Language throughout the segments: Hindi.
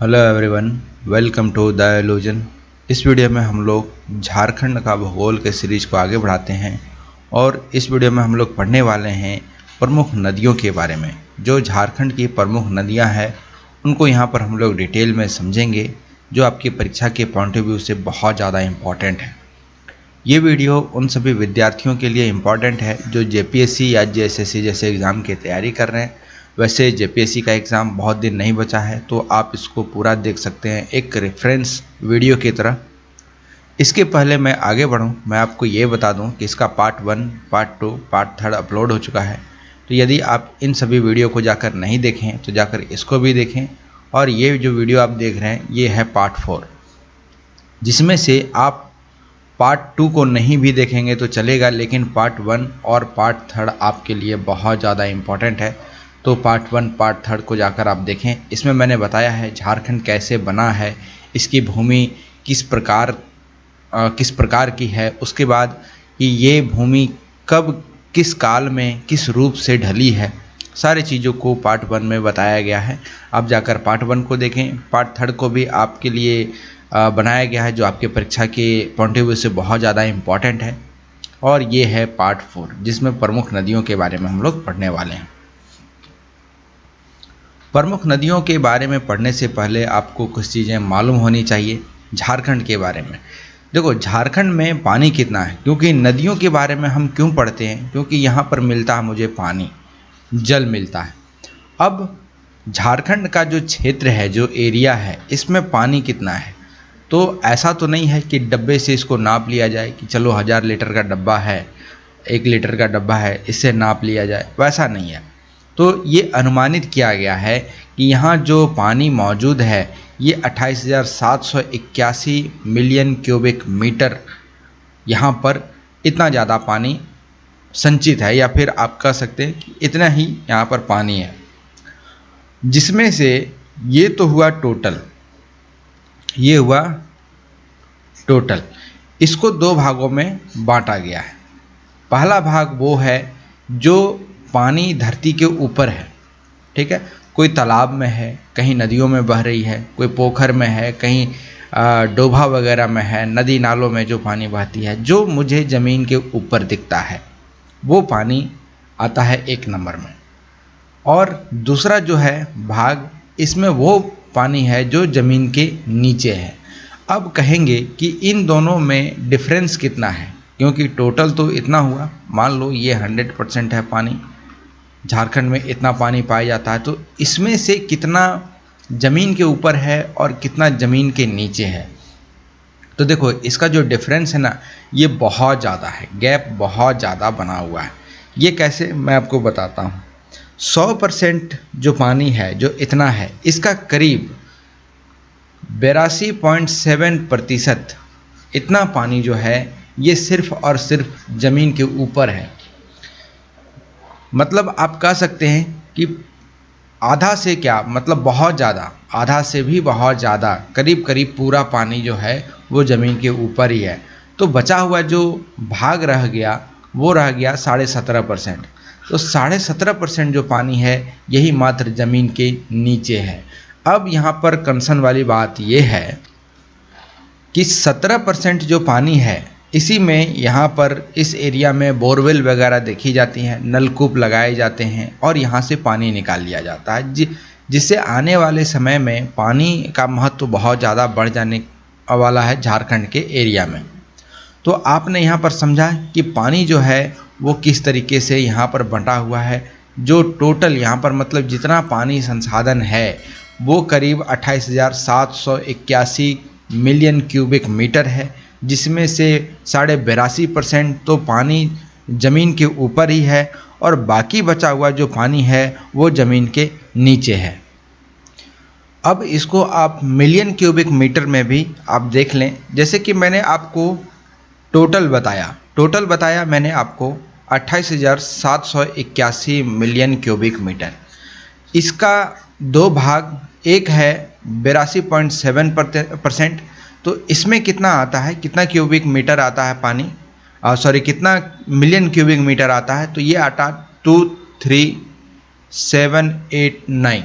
Hello everyone, welcome to the illusion. इस वीडियो में हम लोग झारखंड का भूगोल के सीरीज को आगे बढ़ाते हैं और इस वीडियो में हम लोग पढ़ने वाले हैं प्रमुख नदियों के बारे में। जो झारखंड की प्रमुख नदियां हैं उनको यहाँ पर हम लोग डिटेल में समझेंगे, जो आपकी परीक्षा के पॉइंट ऑफ व्यू से बहुत ज़्यादा इम्पॉर्टेंट है। ये वीडियो उन सभी विद्यार्थियों के लिए इम्पॉर्टेंट है जो जेपीएससी या जेएसएससी जैसे एग्ज़ाम की तैयारी कर रहे हैं। वैसे जेपीएससी का एग्ज़ाम बहुत दिन नहीं बचा है, तो आप इसको पूरा देख सकते हैं एक रेफरेंस वीडियो की तरह। इसके पहले मैं आगे बढ़ूं, मैं आपको ये बता दूं कि इसका पार्ट 1, पार्ट 2, पार्ट 3 अपलोड हो चुका है। तो यदि आप इन सभी वीडियो को जाकर नहीं देखें तो जाकर इसको भी देखें। और ये जो वीडियो आप देख रहे हैं ये है पार्ट 4, जिसमें से आप पार्ट 2 को नहीं भी देखेंगे तो चलेगा, लेकिन पार्ट 1 और पार्ट 3 आपके लिए बहुत ज़्यादा इम्पॉर्टेंट है। तो पार्ट 1, पार्ट 3 को जाकर आप देखें। इसमें मैंने बताया है झारखंड कैसे बना है, इसकी भूमि किस प्रकार की है, उसके बाद कि ये भूमि कब किस काल में किस रूप से ढली है, सारी चीज़ों को पार्ट 1 में बताया गया है। आप जाकर पार्ट 1 को देखें। पार्ट 3 को भी आपके लिए बनाया गया है, जो आपके परीक्षा के पॉइंट ऑफ व्यू से बहुत ज़्यादा इम्पॉर्टेंट है। और ये है पार्ट 4, जिसमें प्रमुख नदियों के बारे में हम लोग पढ़ने वाले हैं। प्रमुख नदियों के बारे में पढ़ने से पहले आपको कुछ चीज़ें मालूम होनी चाहिए झारखंड के बारे में। देखो, झारखंड में पानी कितना है, क्योंकि नदियों के बारे में हम क्यों पढ़ते हैं, क्योंकि यहाँ पर मिलता है मुझे पानी, जल मिलता है। अब झारखंड का जो क्षेत्र है, जो एरिया है, इसमें पानी कितना है, तो ऐसा तो नहीं है कि डब्बे से इसको नाप लिया जाए कि चलो 1000 लीटर का डब्बा है, 1 लीटर का डब्बा है, इससे नाप लिया जाए, वैसा नहीं है। तो ये अनुमानित किया गया है कि यहाँ जो पानी मौजूद है ये 28,781 मिलियन क्यूबिक मीटर यहाँ पर इतना ज़्यादा पानी संचित है, या फिर आप कह सकते हैं कि इतना ही यहाँ पर पानी है। जिसमें से ये तो हुआ टोटल, ये हुआ टोटल। इसको 2 भागों में बांटा गया है। पहला भाग वो है जो पानी धरती के ऊपर है, ठीक है, कोई तालाब में है, कहीं नदियों में बह रही है, कोई पोखर में है, कहीं डोभा वगैरह में है, नदी नालों में जो पानी बहती है, जो मुझे ज़मीन के ऊपर दिखता है, वो पानी आता है 1 नंबर में। और दूसरा जो है भाग, इसमें वो पानी है जो ज़मीन के नीचे है। अब कहेंगे कि इन दोनों में डिफरेंस कितना है, क्योंकि टोटल तो इतना हुआ, मान लो ये 100% है पानी, झारखंड में इतना पानी पाया जाता है, तो इसमें से कितना ज़मीन के ऊपर है और कितना ज़मीन के नीचे है। तो देखो, इसका जो डिफरेंस है ना, ये बहुत ज़्यादा है, गैप बहुत ज़्यादा बना हुआ है। ये कैसे, मैं आपको बताता हूँ। 100% जो पानी है, जो इतना है, इसका करीब 82.7% इतना पानी जो है ये सिर्फ और सिर्फ ज़मीन के ऊपर है। मतलब आप कह सकते हैं कि आधा से क्या मतलब बहुत ज़्यादा, आधा से भी बहुत ज़्यादा, करीब करीब पूरा पानी जो है वो ज़मीन के ऊपर ही है। तो बचा हुआ जो भाग रह गया वो रह गया 17.5%। तो 17.5% जो पानी है यही मात्र ज़मीन के नीचे है। अब यहाँ पर कंसर्न वाली बात ये है कि 17% जो पानी है, इसी में यहाँ पर इस एरिया में बोरवेल वगैरह देखी जाती हैं, नलकूप लगाए जाते हैं और यहाँ से पानी निकाल लिया जाता है, जिससे आने वाले समय में पानी का महत्व बहुत ज़्यादा बढ़ जाने वाला है झारखंड के एरिया में। तो आपने यहाँ पर समझा कि पानी जो है वो किस तरीके से यहाँ पर बंटा हुआ है। जो टोटल यहाँ पर मतलब जितना पानी संसाधन है वो करीब 28,781 मिलियन क्यूबिक मीटर है, जिसमें से 82.5% तो पानी ज़मीन के ऊपर ही है और बाकी बचा हुआ जो पानी है वो ज़मीन के नीचे है। अब इसको आप मिलियन क्यूबिक मीटर में भी आप देख लें। जैसे कि मैंने आपको टोटल बताया मैंने आपको 28,781 मिलियन क्यूबिक मीटर। इसका 2 भाग, एक है 82.7%, तो इसमें कितना आता है, कितना क्यूबिक मीटर आता है पानी, कितना मिलियन क्यूबिक मीटर आता है, तो ये आता 23789।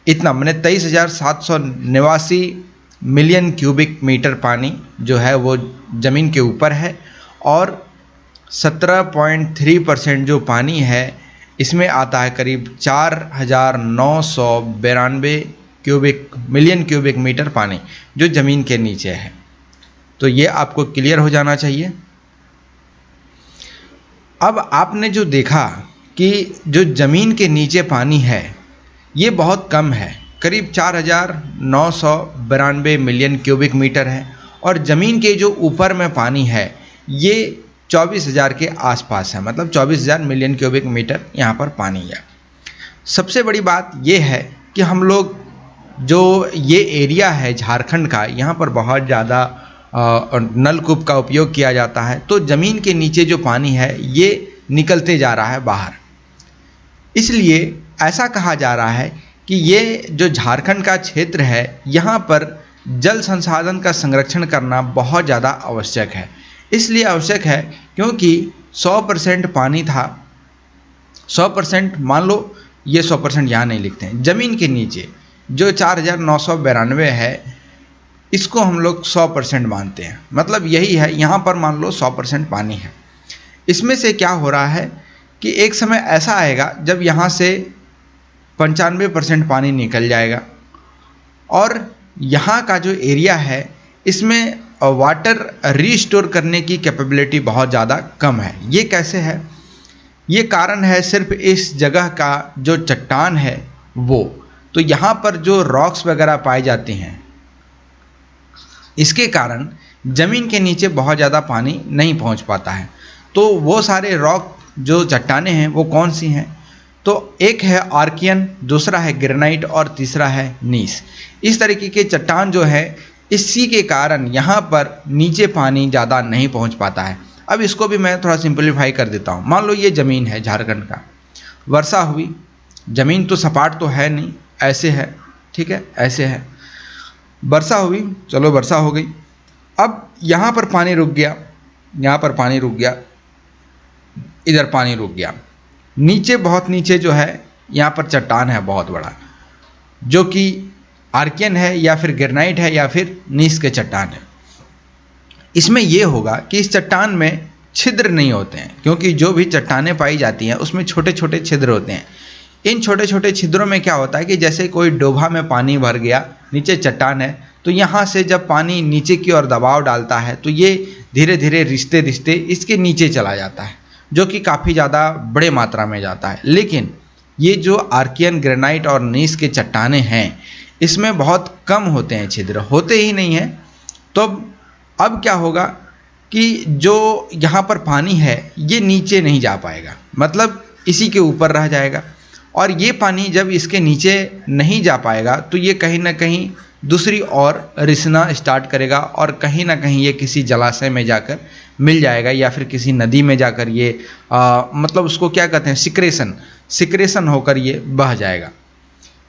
इतना मैंने 23,789 मिलियन क्यूबिक मीटर पानी जो है वो ज़मीन के ऊपर है, और 17.3% जो पानी है इसमें आता है करीब 4,992 मिलियन क्यूबिक मीटर पानी जो ज़मीन के नीचे है। तो ये आपको क्लियर हो जाना चाहिए। अब आपने जो देखा कि जो ज़मीन के नीचे पानी है ये बहुत कम है, करीब 4,992 मिलियन क्यूबिक मीटर है, और ज़मीन के जो ऊपर में पानी है ये 24,000 के आसपास है, मतलब 24,000 मिलियन क्यूबिक मीटर यहाँ पर पानी है। सबसे बड़ी बात ये है कि हम लोग जो ये एरिया है झारखंड का, यहाँ पर बहुत ज़्यादा नलकूप का उपयोग किया जाता है, तो ज़मीन के नीचे जो पानी है ये निकलते जा रहा है बाहर। इसलिए ऐसा कहा जा रहा है कि ये जो झारखंड का क्षेत्र है यहाँ पर जल संसाधन का संरक्षण करना बहुत ज़्यादा आवश्यक है। इसलिए आवश्यक है क्योंकि 100% पानी था, 100% मान लो, ये 100% यहाँ नहीं लिखते हैं, ज़मीन के नीचे जो 4,992 है इसको हम लोग 100% मानते हैं, मतलब यही है। यहाँ पर मान लो 100% पानी है। इसमें से क्या हो रहा है कि एक समय ऐसा आएगा जब यहाँ से 95% पानी निकल जाएगा, और यहाँ का जो एरिया है इसमें वाटर रीस्टोर करने की कैपेबिलिटी बहुत ज़्यादा कम है। ये कैसे है? ये कारण है सिर्फ इस जगह का जो चट्टान है वो, तो यहाँ पर जो रॉक्स वगैरह पाए जाते हैं इसके कारण ज़मीन के नीचे बहुत ज़्यादा पानी नहीं पहुँच पाता है। तो वो सारे रॉक जो चट्टानें हैं वो कौन सी हैं? तो एक है आर्कियन, दूसरा है ग्रेनाइट और तीसरा है नीस। इस तरीके के चट्टान जो है इसी के कारण यहाँ पर नीचे पानी ज़्यादा नहीं पहुँच पाता है। अब इसको भी मैं थोड़ा सिंपलीफाई कर देता हूँ। मान लो ये ज़मीन है झारखंड का, वर्षा हुई, ज़मीन तो सपाट तो है नहीं, ऐसे है, ठीक है, ऐसे है, वर्षा हुई, चलो वर्षा हो गई। अब यहाँ पर पानी रुक गया, यहाँ पर पानी रुक गया, इधर पानी रुक गया, नीचे बहुत नीचे जो है यहाँ पर चट्टान है बहुत बड़ा, जो कि आर्कियन है या फिर ग्रेनाइट है या फिर नीस के चट्टान है। इसमें यह होगा कि इस चट्टान में छिद्र नहीं होते हैं, क्योंकि जो भी चट्टानें पाई जाती हैं उसमें छोटे छोटे छिद्र होते हैं। इन छोटे छोटे छिद्रों में क्या होता है कि जैसे कोई डोभा में पानी भर गया, नीचे चट्टान है, तो यहाँ से जब पानी नीचे की ओर दबाव डालता है तो ये धीरे धीरे रिश्ते रिश्ते इसके नीचे चला जाता है, जो कि काफ़ी ज़्यादा बड़े मात्रा में जाता है। लेकिन ये जो आर्कियन, ग्रेनाइट और नीस के चट्टानें हैं इसमें बहुत कम होते हैं छिद्र, होते ही नहीं हैं। तो अब क्या होगा कि जो यहाँ पर पानी है ये नीचे नहीं जा पाएगा, मतलब इसी के ऊपर रह जाएगा, और ये पानी जब इसके नीचे नहीं जा पाएगा तो ये कहीं ना कहीं दूसरी ओर रिसना स्टार्ट करेगा, और कहीं ना कहीं ये किसी जलाशय में जाकर मिल जाएगा या फिर किसी नदी में जाकर ये मतलब उसको क्या कहते हैं, सिक्रेशन होकर ये बह जाएगा।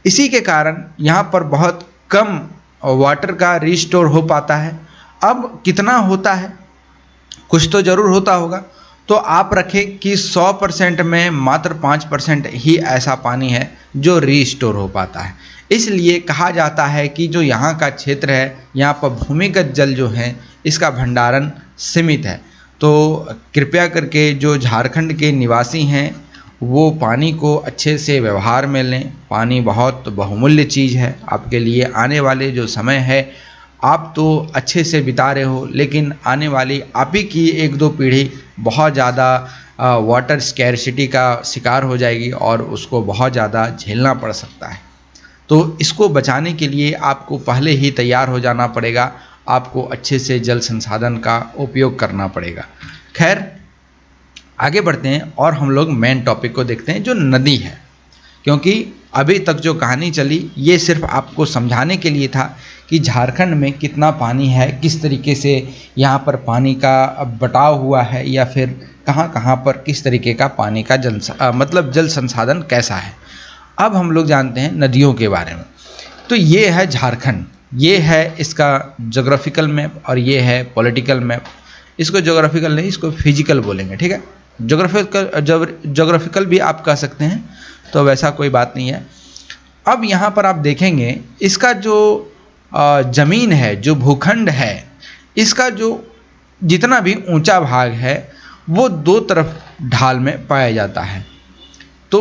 इसी के कारण यहाँ पर बहुत कम वाटर का रिस्टोर हो पाता है। अब कितना होता है, कुछ तो ज़रूर होता होगा, तो आप रखें कि 100% में मात्र 5% ही ऐसा पानी है जो रीस्टोर हो पाता है। इसलिए कहा जाता है कि जो यहाँ का क्षेत्र है यहाँ पर भूमिगत जल जो है इसका भंडारण सीमित है। तो कृपया करके जो झारखंड के निवासी हैं वो पानी को अच्छे से व्यवहार में लें। पानी बहुत बहुमूल्य चीज़ है आपके लिए। आने वाले जो समय है आप तो अच्छे से बिता रहे हो, लेकिन आने वाली आप ही की 1-2 पीढ़ी बहुत ज़्यादा वाटर स्कैरसिटी का शिकार हो जाएगी और उसको बहुत ज़्यादा झेलना पड़ सकता है। तो इसको बचाने के लिए आपको पहले ही तैयार हो जाना पड़ेगा, आपको अच्छे से जल संसाधन का उपयोग करना पड़ेगा। खैर आगे बढ़ते हैं और हम लोग मेन टॉपिक को देखते हैं जो नदी है, क्योंकि अभी तक जो कहानी चली ये सिर्फ आपको समझाने के लिए था कि झारखंड में कितना पानी है, किस तरीके से यहाँ पर पानी का बटाव हुआ है, या फिर कहाँ कहाँ पर किस तरीके का पानी का जल संसाधन कैसा है। अब हम लोग जानते हैं नदियों के बारे में। तो ये है झारखंड, ये है इसका जोग्राफिकल मैप और ये है पॉलिटिकल मैप। इसको जोग्राफिकल नहीं, इसको फिजिकल बोलेंगे, ठीक है। जोग्राफिकल भी आप कह सकते हैं, तो वैसा कोई बात नहीं है। अब यहाँ पर आप देखेंगे इसका जो ज़मीन है, जो भूखंड है, इसका जो जितना भी ऊंचा भाग है वो दो तरफ ढाल में पाया जाता है। तो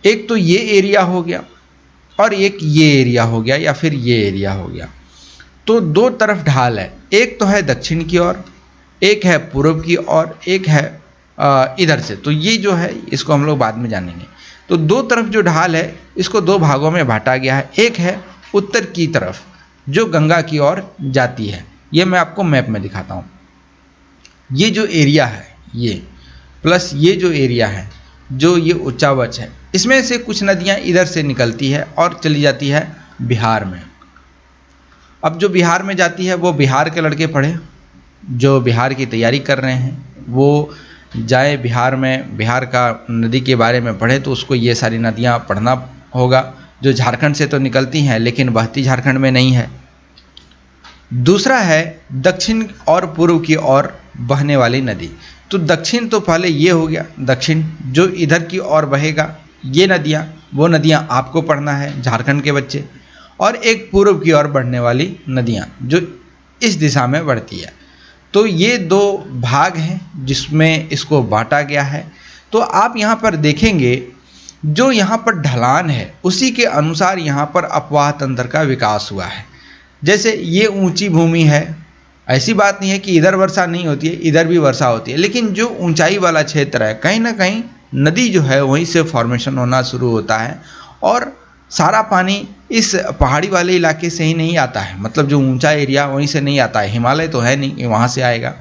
एक तो ये एरिया हो गया और एक ये एरिया हो गया या फिर ये एरिया हो गया। तो दो तरफ ढाल है, एक तो है दक्षिण की ओर, एक है पूर्व की ओर, एक है इधर से। तो ये जो है इसको हम लोग बाद में जानेंगे। तो दो तरफ जो ढाल है इसको दो भागों में बांटा गया है। एक है उत्तर की तरफ जो गंगा की ओर जाती है, ये मैं आपको मैप में दिखाता हूँ। ये जो एरिया है ये प्लस ये जो एरिया है, जो ये उच्चावच है, इसमें से कुछ नदियाँ इधर से निकलती है और चली जाती है बिहार में। अब जो बिहार में जाती है वो बिहार के लड़के पढ़े, जो बिहार की तैयारी कर रहे हैं वो जाए बिहार में, बिहार का नदी के बारे में पढ़े तो उसको ये सारी नदियाँ पढ़ना होगा, जो झारखंड से तो निकलती हैं लेकिन बहती झारखंड में नहीं है। दूसरा है दक्षिण और पूर्व की ओर बहने वाली नदी। तो दक्षिण तो पहले ये हो गया, दक्षिण जो इधर की ओर बहेगा, ये नदियाँ, वो नदियाँ आपको पढ़ना है झारखंड के बच्चे। और एक पूर्व की ओर बढ़ने वाली नदियाँ जो इस दिशा में बढ़ती है। तो ये दो भाग हैं जिसमें इसको बांटा गया है। तो आप यहाँ पर देखेंगे जो यहाँ पर ढलान है उसी के अनुसार यहाँ पर अपवाह तंत्र का विकास हुआ है। जैसे ये ऊंची भूमि है, ऐसी बात नहीं है कि इधर वर्षा नहीं होती है, इधर भी वर्षा होती है, लेकिन जो ऊंचाई वाला क्षेत्र है कहीं ना कहीं नदी जो है वहीं से फॉर्मेशन होना शुरू होता है। और सारा पानी इस पहाड़ी वाले इलाके से ही नहीं आता है, मतलब जो ऊंचा एरिया वहीं से नहीं आता है, हिमालय तो है नहीं कि वहाँ से आएगा।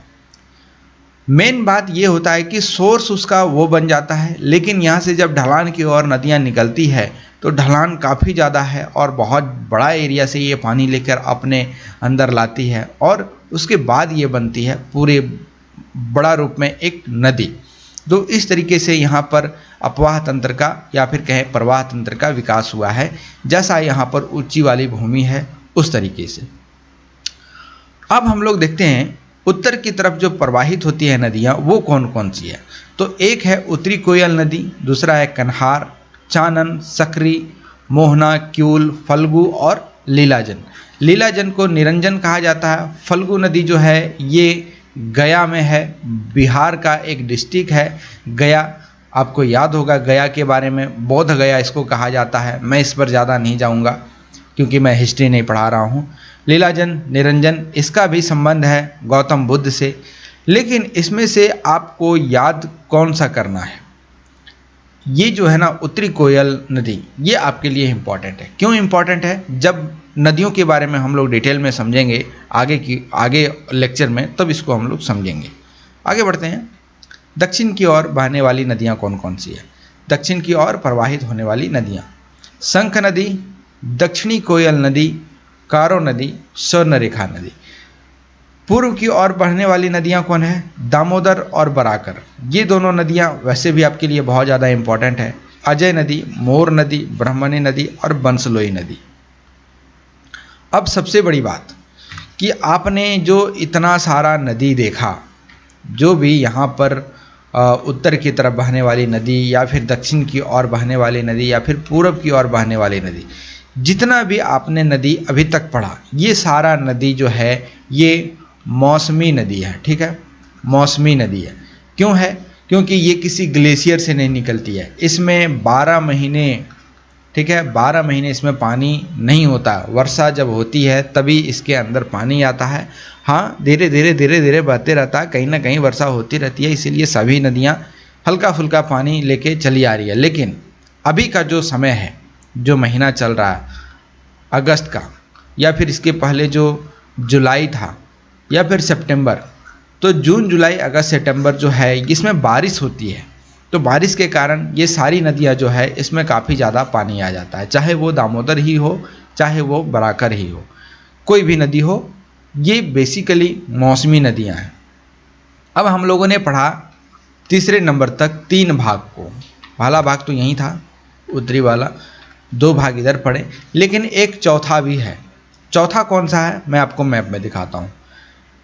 मेन बात ये होता है कि सोर्स उसका वो बन जाता है, लेकिन यहाँ से जब ढलान की ओर नदियाँ निकलती है तो ढलान काफ़ी ज़्यादा है और बहुत बड़ा एरिया से ये पानी लेकर अपने अंदर लाती है और उसके बाद ये बनती है पूरे बड़ा रूप में एक नदी। तो इस तरीके से यहाँ पर अपवाह तंत्र का या फिर कहें प्रवाह तंत्र का विकास हुआ है, जैसा यहाँ पर ऊंची वाली भूमि है उस तरीके से। अब हम लोग देखते हैं उत्तर की तरफ जो प्रवाहित होती है नदियाँ वो कौन कौन सी है। तो एक है उत्तरी कोयल नदी, दूसरा है कन्हार, चानन, सकरी, मोहना, क्यूल, फल्गु और लीलाजन। लीलाजन को निरंजन कहा जाता है। फल्गु नदी जो है ये गया में है, बिहार का एक डिस्ट्रिक्ट है गया। आपको याद होगा गया के बारे में, बोध गया इसको कहा जाता है। मैं इस पर ज़्यादा नहीं जाऊंगा क्योंकि मैं हिस्ट्री नहीं पढ़ा रहा हूँ। लीलाजन, निरंजन, इसका भी संबंध है गौतम बुद्ध से। लेकिन इसमें से आपको याद कौन सा करना है, ये जो है ना उत्तरी कोयल नदी, ये आपके लिए इम्पॉर्टेंट है। क्यों इम्पॉर्टेंट है? जब नदियों के बारे में हम लोग डिटेल में समझेंगे आगे लेक्चर में, तब इसको हम लोग समझेंगे। आगे बढ़ते हैं। दक्षिण की ओर बहने वाली नदियाँ कौन कौन सी है? दक्षिण की ओर प्रवाहित होने वाली नदियाँ, शंख नदी, दक्षिणी कोयल नदी, कारो नदी, स्वर्णरेखा नदी। पूर्व की ओर बहने वाली नदियाँ कौन है? दामोदर और बराकर। ये दोनों नदियाँ वैसे भी आपके लिए बहुत ज़्यादा इम्पोर्टेंट है। अजय नदी, मोर नदी, ब्रह्मणी नदी और बंसलोई नदी। अब सबसे बड़ी बात कि आपने जो इतना सारा नदी देखा, जो भी यहाँ पर उत्तर की तरफ बहने वाली नदी या फिर दक्षिण की ओर बहने वाली नदी या फिर पूर्व की ओर बहने वाली नदी, जितना भी आपने नदी अभी तक पढ़ा, ये सारा नदी जो है ये मौसमी नदी है। ठीक है, मौसमी नदी है। क्यों है? क्योंकि ये किसी ग्लेशियर से नहीं निकलती है। इसमें 12 महीने, ठीक है, 12 महीने इसमें पानी नहीं होता। वर्षा जब होती है तभी इसके अंदर पानी आता है। हाँ, धीरे धीरे बहते रहता है, कहीं ना कहीं वर्षा होती रहती है, इसीलिए सभी नदियाँ हल्का फुल्का पानी लेके चली आ रही है। लेकिन अभी का जो समय है, जो महीना चल रहा है अगस्त का, या फिर इसके पहले जो जुलाई था या फिर सितंबर, तो जून, जुलाई, अगस्त, सितंबर जो है इसमें बारिश होती है। तो बारिश के कारण ये सारी नदियाँ जो है इसमें काफ़ी ज़्यादा पानी आ जाता है, चाहे वो दामोदर ही हो, चाहे वो बराकर ही हो, कोई भी नदी हो, ये बेसिकली मौसमी नदियाँ हैं। अब हम लोगों ने पढ़ा तीसरे नंबर तक 3 भाग को। पहला भाग तो यही था उत्तरी वाला, 2 भाग इधर पढ़े, लेकिन एक चौथा भी है। चौथा कौन सा है मैं आपको मैप में दिखाता हूँ।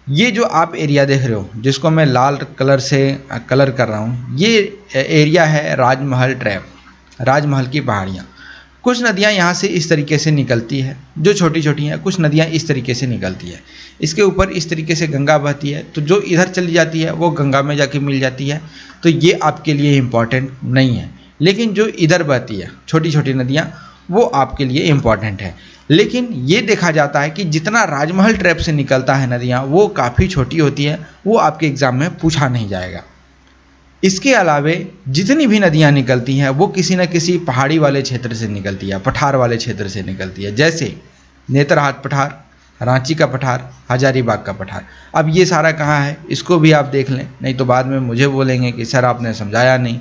ये जो आप एरिया देख रहे हो, जिसको मैं लाल कलर से कर रहा हूँ, ये एरिया है राजमहल ट्रैप, राजमहल की पहाड़ियाँ। कुछ नदियाँ यहाँ से इस तरीके से निकलती है, जो छोटी छोटी हैं, कुछ नदियाँ इस तरीके से निकलती है। इसके ऊपर इस तरीके से गंगा बहती है, तो जो इधर चली जाती है वो गंगा में जाके मिल जाती है, तो ये आपके लिए इम्पॉर्टेंट नहीं है। लेकिन जो इधर बहती है छोटी छोटी नदियाँ, वो आपके लिए इम्पॉर्टेंट है। लेकिन ये देखा जाता है कि जितना राजमहल ट्रैप से निकलता है नदियाँ, वो काफ़ी छोटी होती है, वो आपके एग्ज़ाम में पूछा नहीं जाएगा। इसके अलावे जितनी भी नदियाँ निकलती हैं वो किसी न किसी पहाड़ी वाले क्षेत्र से निकलती है, पठार वाले क्षेत्र से निकलती है, जैसे नेतरहाट पठार, रांची का पठार, हजारीबाग का पठार। अब ये सारा कहाँ है, इसको भी आप देख लें, नहीं तो बाद में मुझे बोलेंगे कि सर आपने समझाया नहीं।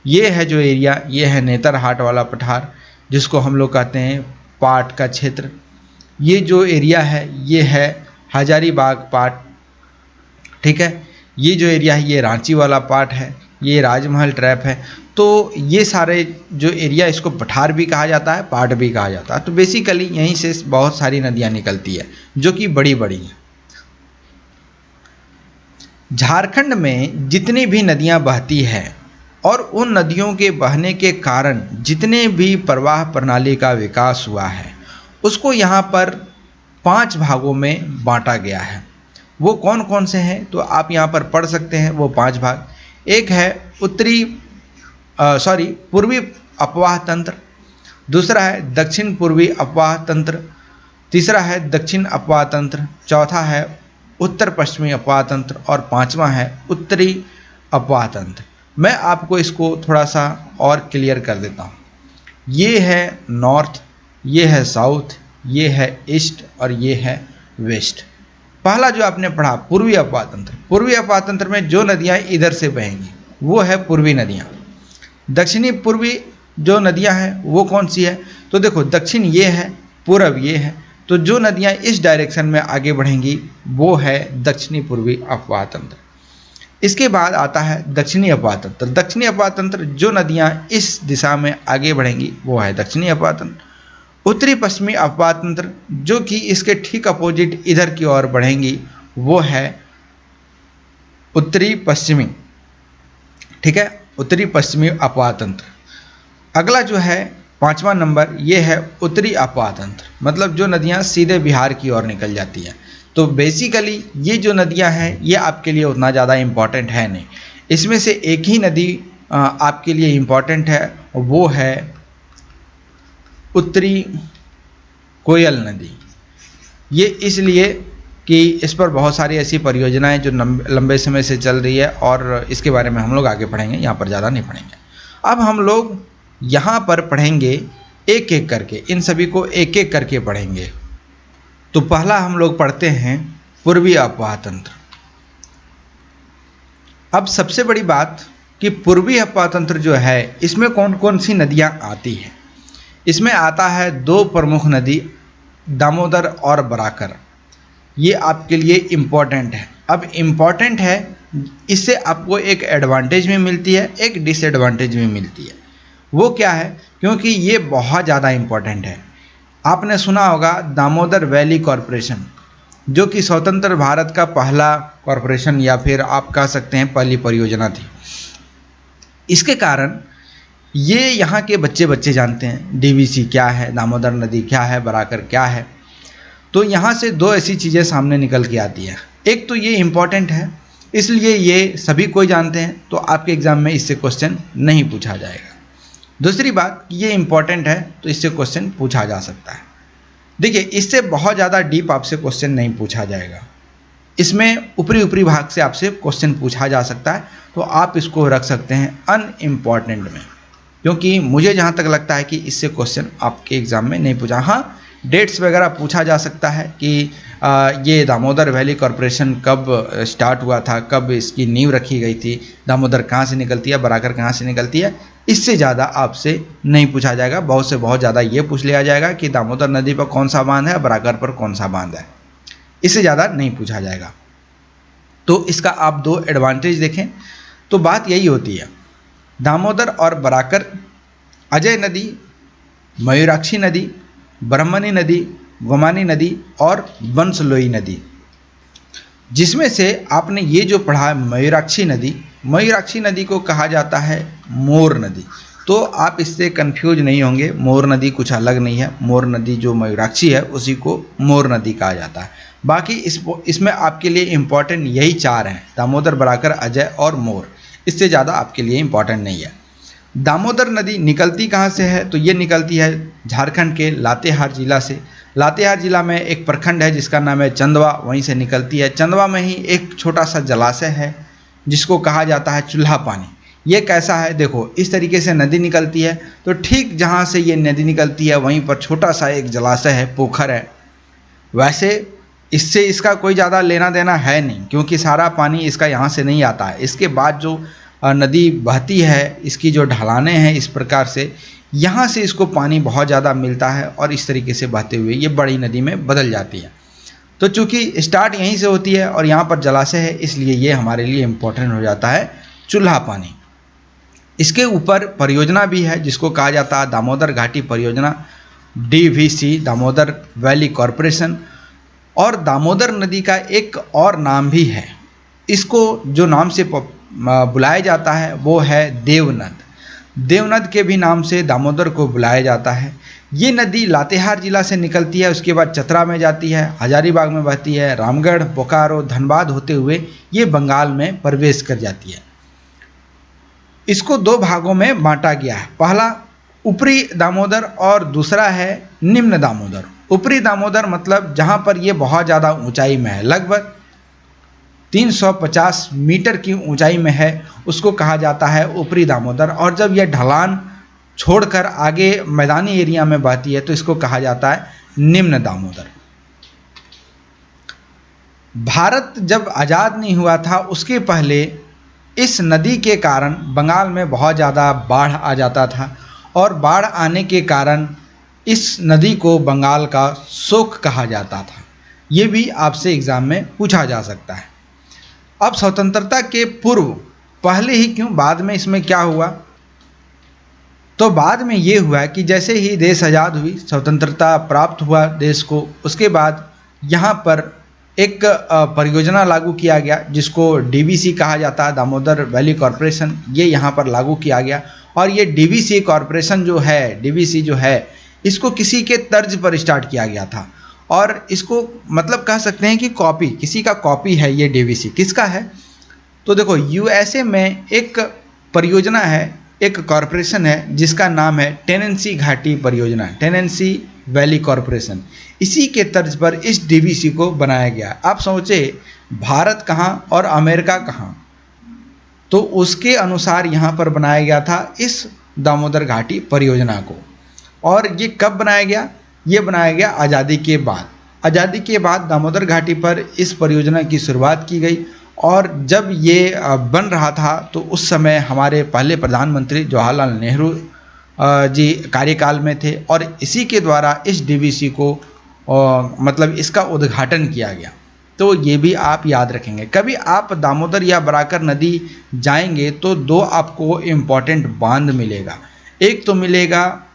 ये है जो एरिया, ये है नेतरहाट वाला पठार, जिसको हम लोग कहते हैं पाट का क्षेत्र। ये जो एरिया है ये है हजारीबाग पाट, ठीक है। ये जो एरिया है ये रांची वाला पार्ट है, ये राजमहल ट्रैप है। तो ये सारे जो एरिया, इसको पठार भी कहा जाता है, पाट भी कहा जाता है। तो बेसिकली यहीं से बहुत सारी नदियाँ निकलती है जो कि बड़ी बड़ी हैं। झारखंड में जितनी भी नदियाँ बहती हैं और उन नदियों के बहने के कारण जितने भी प्रवाह प्रणाली का विकास हुआ है, उसको यहाँ पर 5 भागों में बांटा गया है। वो कौन कौन से हैं, तो आप यहाँ पर पढ़ सकते हैं वो 5 भाग। एक है पूर्वी अपवाह तंत्र, दूसरा है दक्षिण पूर्वी अपवाह तंत्र, तीसरा है दक्षिण अपवाह तंत्र, चौथा है उत्तर पश्चिमी अपवाह तंत्र और पांचवा है उत्तरी अपवाह तंत्र। मैं आपको इसको थोड़ा सा और क्लियर कर देता हूँ। ये है नॉर्थ, ये है साउथ, ये है ईस्ट और ये है वेस्ट। पहला जो आपने पढ़ा पूर्वी अपवाह तंत्र, पूर्वी अपवाह तंत्र में जो नदियाँ इधर से बहेंगी वो है पूर्वी नदियाँ। दक्षिणी पूर्वी जो नदियाँ हैं वो कौन सी है, तो देखो दक्षिण ये है, पूर्व ये है, तो जो नदियाँ इस डायरेक्शन में आगे बढ़ेंगी वो है दक्षिणी पूर्वी अपवाह तंत्र। इसके बाद आता है दक्षिणी अपवाह तंत्र। दक्षिणी अपवाह तंत्र जो नदियाँ इस दिशा में आगे बढ़ेंगी वो है दक्षिणी अपवाह तंत्र। उत्तरी पश्चिमी अपवाह तंत्र जो कि इसके ठीक अपोजिट इधर की ओर बढ़ेंगी वो है उत्तरी पश्चिमी, ठीक है, उत्तरी पश्चिमी अपवाह तंत्र। अगला जो है 5वां नंबर ये है उत्तरी अपवाह तंत्र, मतलब जो नदियाँ सीधे बिहार की ओर निकल जाती हैं। तो बेसिकली ये जो नदियाँ हैं ये आपके लिए उतना ज़्यादा इम्पॉर्टेंट है नहीं। इसमें से एक ही नदी आपके लिए इम्पॉर्टेंट है, वो है उत्तरी कोयल नदी। ये इसलिए कि इस पर बहुत सारी ऐसी परियोजनाएं जो लंबे समय से चल रही है और इसके बारे में हम लोग आगे पढ़ेंगे, यहाँ पर ज़्यादा नहीं पढ़ेंगे। अब हम लोग यहाँ पर पढ़ेंगे एक एक करके, इन सभी को एक एक करके पढ़ेंगे। तो पहला हम लोग पढ़ते हैं पूर्वी अपवाह तंत्र। अब सबसे बड़ी बात कि पूर्वी अपवाह तंत्र जो है इसमें कौन कौन सी नदियाँ आती हैं। इसमें आता है 2 प्रमुख नदी, दामोदर और बराकर। ये आपके लिए इम्पॉर्टेंट है। अब इम्पॉर्टेंट है, इससे आपको एक एडवांटेज भी मिलती है, एक डिसएडवांटेज भी मिलती है। वो क्या है, क्योंकि ये बहुत ज़्यादा इम्पॉर्टेंट है। आपने सुना होगा दामोदर वैली कॉरपोरेशन, जो कि स्वतंत्र भारत का पहला कॉरपोरेशन या फिर आप कह सकते हैं पहली परियोजना थी। इसके कारण ये यहाँ के बच्चे जानते हैं डीवीसी क्या है, दामोदर नदी क्या है, बराकर क्या है। तो यहाँ से 2 ऐसी चीज़ें सामने निकल के आती हैं। एक तो ये इम्पॉर्टेंट है इसलिए ये सभी कोई जानते हैं, तो आपके एग्ज़ाम में इससे क्वेश्चन नहीं पूछा जाएगा। दूसरी बात, ये इम्पॉर्टेंट है तो इससे क्वेश्चन पूछा जा सकता है। देखिए, इससे बहुत ज़्यादा डीप आपसे क्वेश्चन नहीं पूछा जाएगा। इसमें ऊपरी ऊपरी भाग से आपसे क्वेश्चन पूछा जा सकता है, तो आप इसको रख सकते हैं अनइम्पॉर्टेंट में, क्योंकि मुझे जहाँ तक लगता है कि इससे क्वेश्चन आपके एग्ज़ाम में नहीं पूछा। हाँ, डेट्स वगैरह पूछा जा सकता है कि ये दामोदर वैली कॉरपोरेशन कब स्टार्ट हुआ था, कब इसकी नींव रखी गई थी, दामोदर कहाँ से निकलती है, बराकर कहाँ से निकलती है। इससे ज़्यादा आपसे नहीं पूछा जाएगा। बहुत से बहुत ज़्यादा ये पूछ लिया जाएगा कि दामोदर नदी पर कौन सा बांध है, बराकर पर कौन सा बांध है। इससे ज़्यादा नहीं पूछा जाएगा। तो इसका आप 2 एडवांटेज देखें तो बात यही होती है, दामोदर और बराकर, अजय नदी, मयूराक्षी नदी, ब्रह्मणी नदी, गोमानी नदी और बंसलोई नदी। जिसमें से आपने ये जो पढ़ा मयूराक्षी नदी, मयूराक्षी नदी को कहा जाता है मोर नदी। तो तो आप इससे कंफ्यूज नहीं होंगे। मोर नदी कुछ अलग नहीं है, मोर नदी जो मयूराक्षी है उसी को मोर नदी कहा जाता है। बाकी इसमें आपके लिए इम्पॉर्टेंट यही 4 हैं, दामोदर, बराकर, अजय और मोर। इससे ज़्यादा आपके लिए इम्पॉर्टेंट नहीं है। दामोदर नदी निकलती कहाँ से है? तो ये निकलती है झारखंड के लातेहार जिला से। लातेहार जिला में एक प्रखंड है जिसका नाम है चंदवा, वहीं से निकलती है। चंदवा में ही एक छोटा सा जलाशय है जिसको कहा जाता है चूल्हा पानी। ये कैसा है? देखो, इस तरीके से नदी निकलती है, तो ठीक जहाँ से ये नदी निकलती है वहीं पर छोटा सा एक जलाशय है, पोखर है। वैसे इससे इसका कोई ज़्यादा लेना देना है नहीं, क्योंकि सारा पानी इसका यहाँ से नहीं आता है। इसके बाद जो नदी बहती है, इसकी जो ढलानें हैं, इस प्रकार से यहाँ से इसको पानी बहुत ज़्यादा मिलता है और इस तरीके से बहते हुए ये बड़ी नदी में बदल जाती है। तो चूँकि स्टार्ट यहीं से होती है और यहाँ पर जलाशय है, इसलिए ये हमारे लिए इम्पोर्टेंट हो जाता है चूल्हा पानी। इसके ऊपर परियोजना भी है जिसको कहा जाता है दामोदर घाटी परियोजना, DVC, दामोदर वैली कॉरपोरेशन। और दामोदर नदी का एक और नाम भी है, इसको जो नाम से बुलाया जाता है वो है देवनद। देवनद के भी नाम से दामोदर को बुलाया जाता है। ये नदी लातेहार जिला से निकलती है, उसके बाद चतरा में जाती है, हजारीबाग में बहती है, रामगढ़, बोकारो, धनबाद होते हुए ये बंगाल में प्रवेश कर जाती है। इसको 2 भागों में बांटा गया है, पहला ऊपरी दामोदर और दूसरा है निम्न दामोदर। ऊपरी दामोदर मतलब जहाँ पर ये बहुत ज़्यादा ऊंचाई में है, लगभग 350 मीटर की ऊंचाई में है, उसको कहा जाता है ऊपरी दामोदर। और जब यह ढलान छोड़कर आगे मैदानी एरिया में बहती है तो इसको कहा जाता है निम्न दामोदर। भारत जब आज़ाद नहीं हुआ था उसके पहले इस नदी के कारण बंगाल में बहुत ज़्यादा बाढ़ आ जाता था, और बाढ़ आने के कारण इस नदी को बंगाल का शोक कहा जाता था। ये भी आपसे एग्ज़ाम में पूछा जा सकता है। अब स्वतंत्रता के पूर्व, पहले ही क्यों, बाद में इसमें क्या हुआ? तो बाद में ये हुआ कि जैसे ही देश आज़ाद हुई, स्वतंत्रता प्राप्त हुआ देश को, उसके बाद यहाँ पर एक परियोजना लागू किया गया जिसको DVC कहा जाता है, दामोदर वैली कॉरपोरेशन। ये यहाँ पर लागू किया गया और ये DVC कॉरपोरेशन जो है, DVC जो है, इसको किसी के तर्ज पर स्टार्ट किया गया था, और इसको मतलब कह सकते हैं कि कॉपी, किसी का कॉपी है ये DVC। किसका है? तो देखो, USA में एक परियोजना है, एक कॉरपोरेशन है जिसका नाम है टेनेंसी घाटी परियोजना, टेनेंसी वैली कॉरपोरेशन। इसी के तर्ज पर इस DVC को बनाया गया। आप सोचे भारत कहाँ और अमेरिका कहाँ, तो उसके अनुसार यहाँ पर बनाया गया था इस दामोदर घाटी परियोजना को। और ये कब बनाया गया? ये बनाया गया आज़ादी के बाद। आज़ादी के बाद दामोदर घाटी पर इस परियोजना की शुरुआत की गई, और जब ये बन रहा था तो उस समय हमारे पहले प्रधानमंत्री जवाहरलाल नेहरू जी कार्यकाल में थे, और इसी के द्वारा इस DVC को मतलब इसका उद्घाटन किया गया। तो ये भी आप याद रखेंगे। कभी आप दामोदर या बराकर नदी जाएंगे तो 2 आपको इम्पॉर्टेंट बांध मिलेगा। एक तो मिलेगा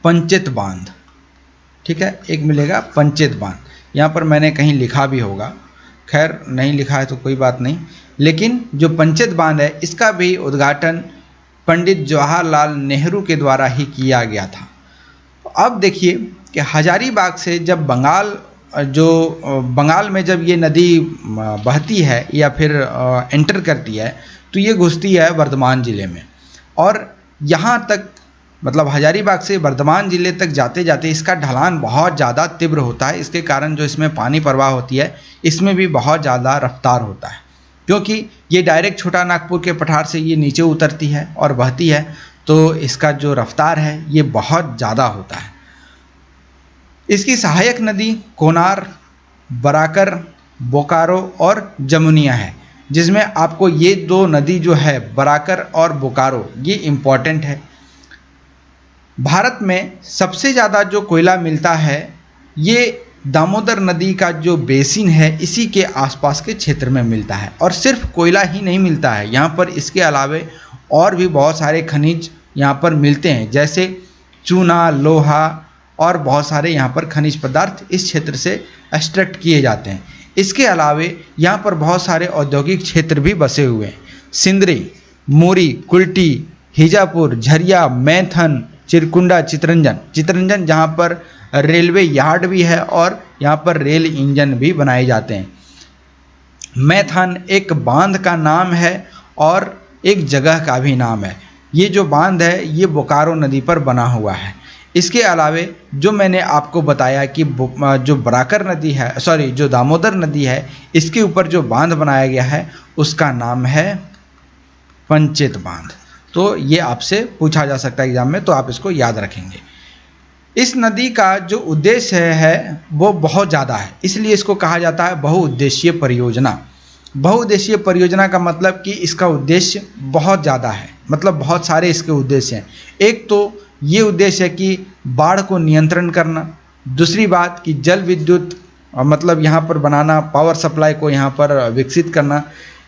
पंचेत बांध, ठीक है, एक मिलेगा पंचेत बांध। यहाँ पर मैंने कहीं लिखा भी होगा, खैर नहीं लिखा है तो कोई बात नहीं। लेकिन जो पंचेत बांध है इसका भी उद्घाटन पंडित जवाहरलाल नेहरू के द्वारा ही किया गया था। अब देखिए कि हजारीबाग से जब बंगाल में जब ये नदी बहती है या फिर एंटर करती है तो ये घुसती है वर्धमान ज़िले में, और यहाँ तक मतलब हजारीबाग से वर्धमान ज़िले तक जाते जाते इसका ढलान बहुत ज़्यादा तीव्र होता है। इसके कारण जो इसमें पानी प्रवाह होती है इसमें भी बहुत ज़्यादा रफ्तार होता है, क्योंकि ये डायरेक्ट छोटा नागपुर के पठार से ये नीचे उतरती है और बहती है, तो इसका जो रफ्तार है ये बहुत ज़्यादा होता है। इसकी सहायक नदी कोनार, बराकर, बोकारो और जमुनिया है, जिसमें आपको ये 2 नदी जो है बराकर और बोकारो ये इम्पॉर्टेंट है। भारत में सबसे ज़्यादा जो कोयला मिलता है ये दामोदर नदी का जो बेसिन है इसी के आसपास के क्षेत्र में मिलता है। और सिर्फ कोयला ही नहीं मिलता है यहाँ पर, इसके अलावे और भी बहुत सारे खनिज यहाँ पर मिलते हैं, जैसे चूना, लोहा और बहुत सारे यहाँ पर खनिज पदार्थ इस क्षेत्र से एक्सट्रैक्ट किए जाते हैं। इसके अलावे यहाँ पर बहुत सारे औद्योगिक क्षेत्र भी बसे हुए हैं। सिंदरी, मोरी, कुल्टी, हिजापुर, झरिया, मैथन, चिरकुंडा, चितरंजन जहाँ पर रेलवे यार्ड भी है और यहाँ पर रेल इंजन भी बनाए जाते हैं। मैथन एक बांध का नाम है और एक जगह का भी नाम है। ये जो बांध है ये बोकारो नदी पर बना हुआ है। इसके अलावे जो मैंने आपको बताया कि जो बराकर नदी है, सॉरी जो दामोदर नदी है, इसके ऊपर जो बांध बनाया गया है उसका नाम है पंचित बांध। तो ये आपसे पूछा जा सकता है एग्जाम में, तो आप इसको याद रखेंगे। इस नदी का जो उद्देश्य है वो बहुत ज़्यादा है, इसलिए इसको कहा जाता है बहुउद्देशीय परियोजना। बहुउद्देशीय परियोजना का मतलब कि इसका उद्देश्य बहुत ज़्यादा है, मतलब बहुत सारे इसके उद्देश्य हैं। एक तो ये उद्देश्य है कि बाढ़ को नियंत्रण करना, दूसरी बात कि जल विद्युत मतलब यहाँ पर बनाना, पावर सप्लाई को यहाँ पर विकसित करना।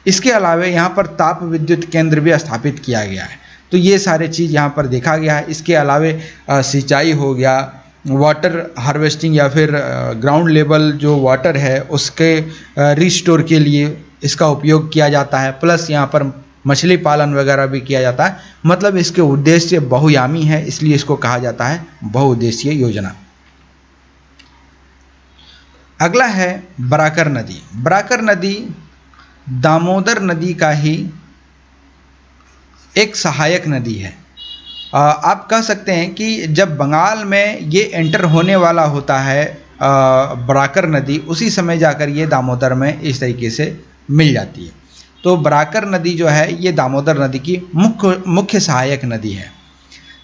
इसके अलावा यहाँ पर ताप विद्युत केंद्र भी स्थापित किया गया है। तो ये सारे चीज़ यहाँ पर देखा गया है। इसके अलावा सिंचाई हो गया, वाटर हार्वेस्टिंग या फिर ग्राउंड लेवल जो वाटर है उसके रिस्टोर के लिए इसका उपयोग किया जाता है। प्लस यहाँ पर मछली पालन वगैरह भी किया जाता है। मतलब इसके उद्देश्य बहुआयामी है, इसलिए इसको कहा जाता है बहुउद्देशीय योजना। अगला है बराकर नदी। बराकर नदी दामोदर नदी का ही एक सहायक नदी है। आप कह सकते हैं कि जब बंगाल में ये एंटर होने वाला होता है बराकर नदी, उसी समय जाकर ये दामोदर में इस तरीके से मिल जाती है। तो बराकर नदी जो है ये दामोदर नदी की मुख्य सहायक नदी है।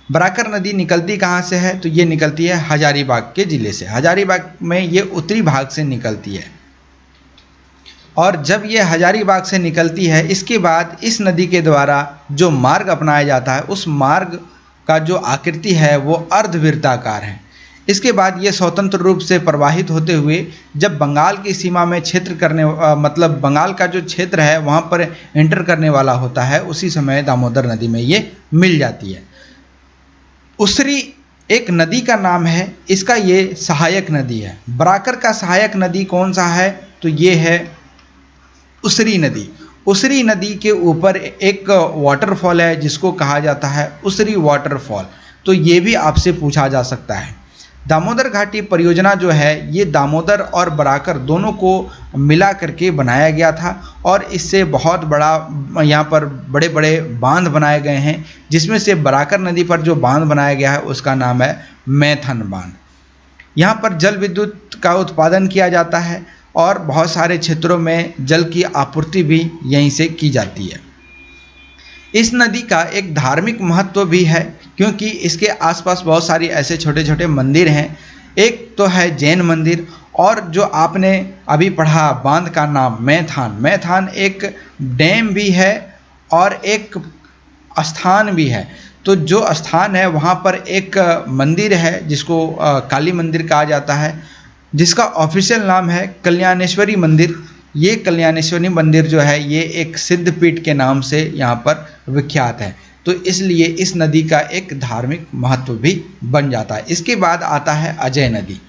बराकर नदी निकलती कहाँ से है? तो ये निकलती है हजारीबाग के ज़िले से। हजारीबाग में ये उत्तरी भाग से निकलती है और जब ये हजारीबाग से निकलती है, इसके बाद इस नदी के द्वारा जो मार्ग अपनाया जाता है उस मार्ग का जो आकृति है वो अर्धवृत्ताकार है। इसके बाद ये स्वतंत्र रूप से प्रवाहित होते हुए जब बंगाल की सीमा में क्षेत्र करने मतलब बंगाल का जो क्षेत्र है वहाँ पर एंटर करने वाला होता है, उसी समय दामोदर नदी में ये मिल जाती है। उसरी एक नदी का नाम है, इसका ये सहायक नदी है। बराकर का सहायक नदी कौन सा है? तो ये है उसरी नदी। उसरी नदी के ऊपर एक वाटरफॉल है जिसको कहा जाता है उसरी वाटरफॉल। तो ये भी आपसे पूछा जा सकता है। दामोदर घाटी परियोजना जो है ये दामोदर और बराकर दोनों को मिला करके बनाया गया था और इससे बहुत बड़ा यहाँ पर बड़े बड़े बांध बनाए गए हैं, जिसमें से बराकर नदी पर जो बांध बनाया गया है उसका नाम है मैथन बांध। यहाँ पर जल विद्युत का उत्पादन किया जाता है और बहुत सारे क्षेत्रों में जल की आपूर्ति भी यहीं से की जाती है। इस नदी का एक धार्मिक महत्व भी है क्योंकि इसके आसपास बहुत सारी ऐसे छोटे छोटे मंदिर हैं। एक तो है जैन मंदिर और जो आपने अभी पढ़ा बांध का नाम मैथान। मैथान एक डैम भी है और एक स्थान भी है। तो जो स्थान है वहाँ पर एक मंदिर है जिसको काली मंदिर कहा जाता है, जिसका ऑफिशियल नाम है कल्याणेश्वरी मंदिर। ये कल्याणेश्वरी मंदिर जो है ये एक सिद्धपीठ के नाम से यहाँ पर विख्यात है, तो इसलिए इस नदी का एक धार्मिक महत्व भी बन जाता है। इसके बाद आता है अजय नदी।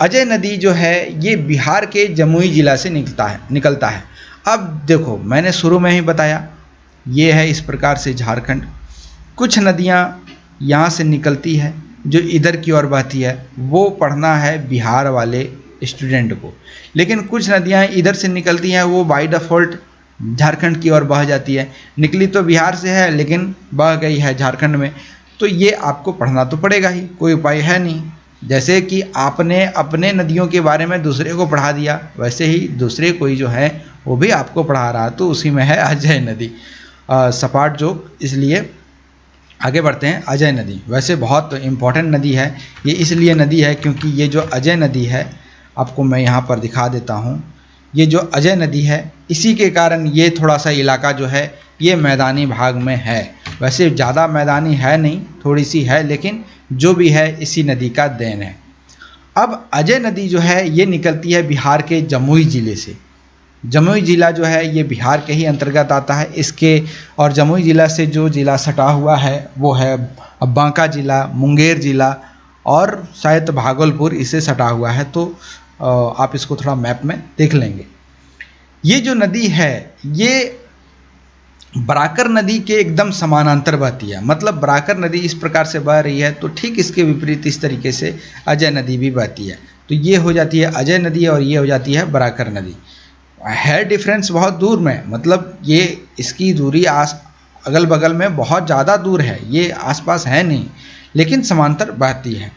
अजय नदी जो है ये बिहार के जमुई जिला से निकलता है। अब देखो मैंने शुरू में ही बताया ये है इस प्रकार से झारखंड। कुछ नदियाँ यहाँ से निकलती है जो इधर की ओर बहती है, वो पढ़ना है बिहार वाले स्टूडेंट को। लेकिन कुछ नदियाँ इधर से निकलती हैं वो बाय डिफ़ॉल्ट झारखंड की ओर बह जाती है। निकली तो बिहार से है लेकिन बह गई है झारखंड में, तो ये आपको पढ़ना तो पड़ेगा ही, कोई उपाय है नहीं। जैसे कि आपने अपने नदियों के बारे में दूसरे को पढ़ा दिया, वैसे ही दूसरे कोई जो है वो भी आपको पढ़ा रहा, तो उसी में है अजय नदी। सपाट जोक, इसलिए आगे बढ़ते हैं। अजय नदी वैसे बहुत इम्पॉर्टेंट नदी है। ये इसलिए नदी है क्योंकि ये जो अजय नदी है आपको मैं यहाँ पर दिखा देता हूँ। ये जो अजय नदी है इसी के कारण ये थोड़ा सा इलाका जो है ये मैदानी भाग में है। वैसे ज़्यादा मैदानी है नहीं, थोड़ी सी है, लेकिन जो भी है इसी नदी का देन है। अब अजय नदी जो है ये निकलती है बिहार के जमुई ज़िले से। जमुई ज़िला जो है ये बिहार के ही अंतर्गत आता है। इसके और जमुई ज़िला से जो ज़िला सटा हुआ है वो है बांका ज़िला, मुंगेर ज़िला और शायद भागलपुर इससे सटा हुआ है। तो आप इसको थोड़ा मैप में देख लेंगे। ये जो नदी है ये बराकर नदी के एकदम समानांतर बहती है। मतलब बराकर नदी इस प्रकार से बह रही है तो ठीक इसके विपरीत इस तरीके से अजय नदी भी बहती है। तो ये हो जाती है अजय नदी और ये हो जाती है बराकर नदी। है डिफरेंस बहुत दूर में, मतलब ये इसकी दूरी अगल बगल में बहुत ज़्यादा दूर है, ये आसपास है नहीं, लेकिन समांतर बहती है।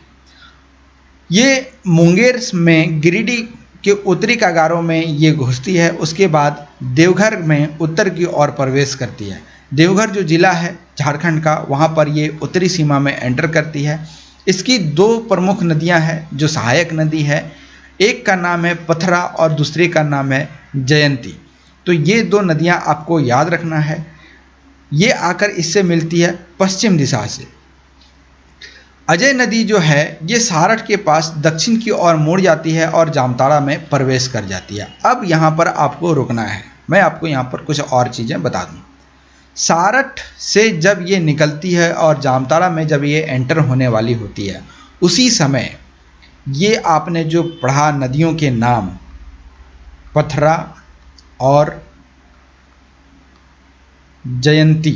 ये मुंगेर में गिरिडीह के उत्तरी कागारों में ये घुसती है, उसके बाद देवघर में उत्तर की ओर प्रवेश करती है। देवघर जो जिला है झारखंड का, वहाँ पर ये उत्तरी सीमा में एंटर करती है। इसकी दो प्रमुख नदियाँ हैं जो सहायक नदी है, एक का नाम है पथरा और दूसरे का नाम है जयंती। तो ये दो नदियाँ आपको याद रखना है। ये आकर इससे मिलती है पश्चिम दिशा से। अजय नदी जो है ये सारठ के पास दक्षिण की ओर मुड़ जाती है और जामताड़ा में प्रवेश कर जाती है। अब यहाँ पर आपको रुकना है, मैं आपको यहाँ पर कुछ और चीज़ें बता दूँ। सारठ से जब ये निकलती है और जामताड़ा में जब ये एंटर होने वाली होती है, उसी समय ये आपने जो पढ़ा नदियों के नाम पथरा और जयंती,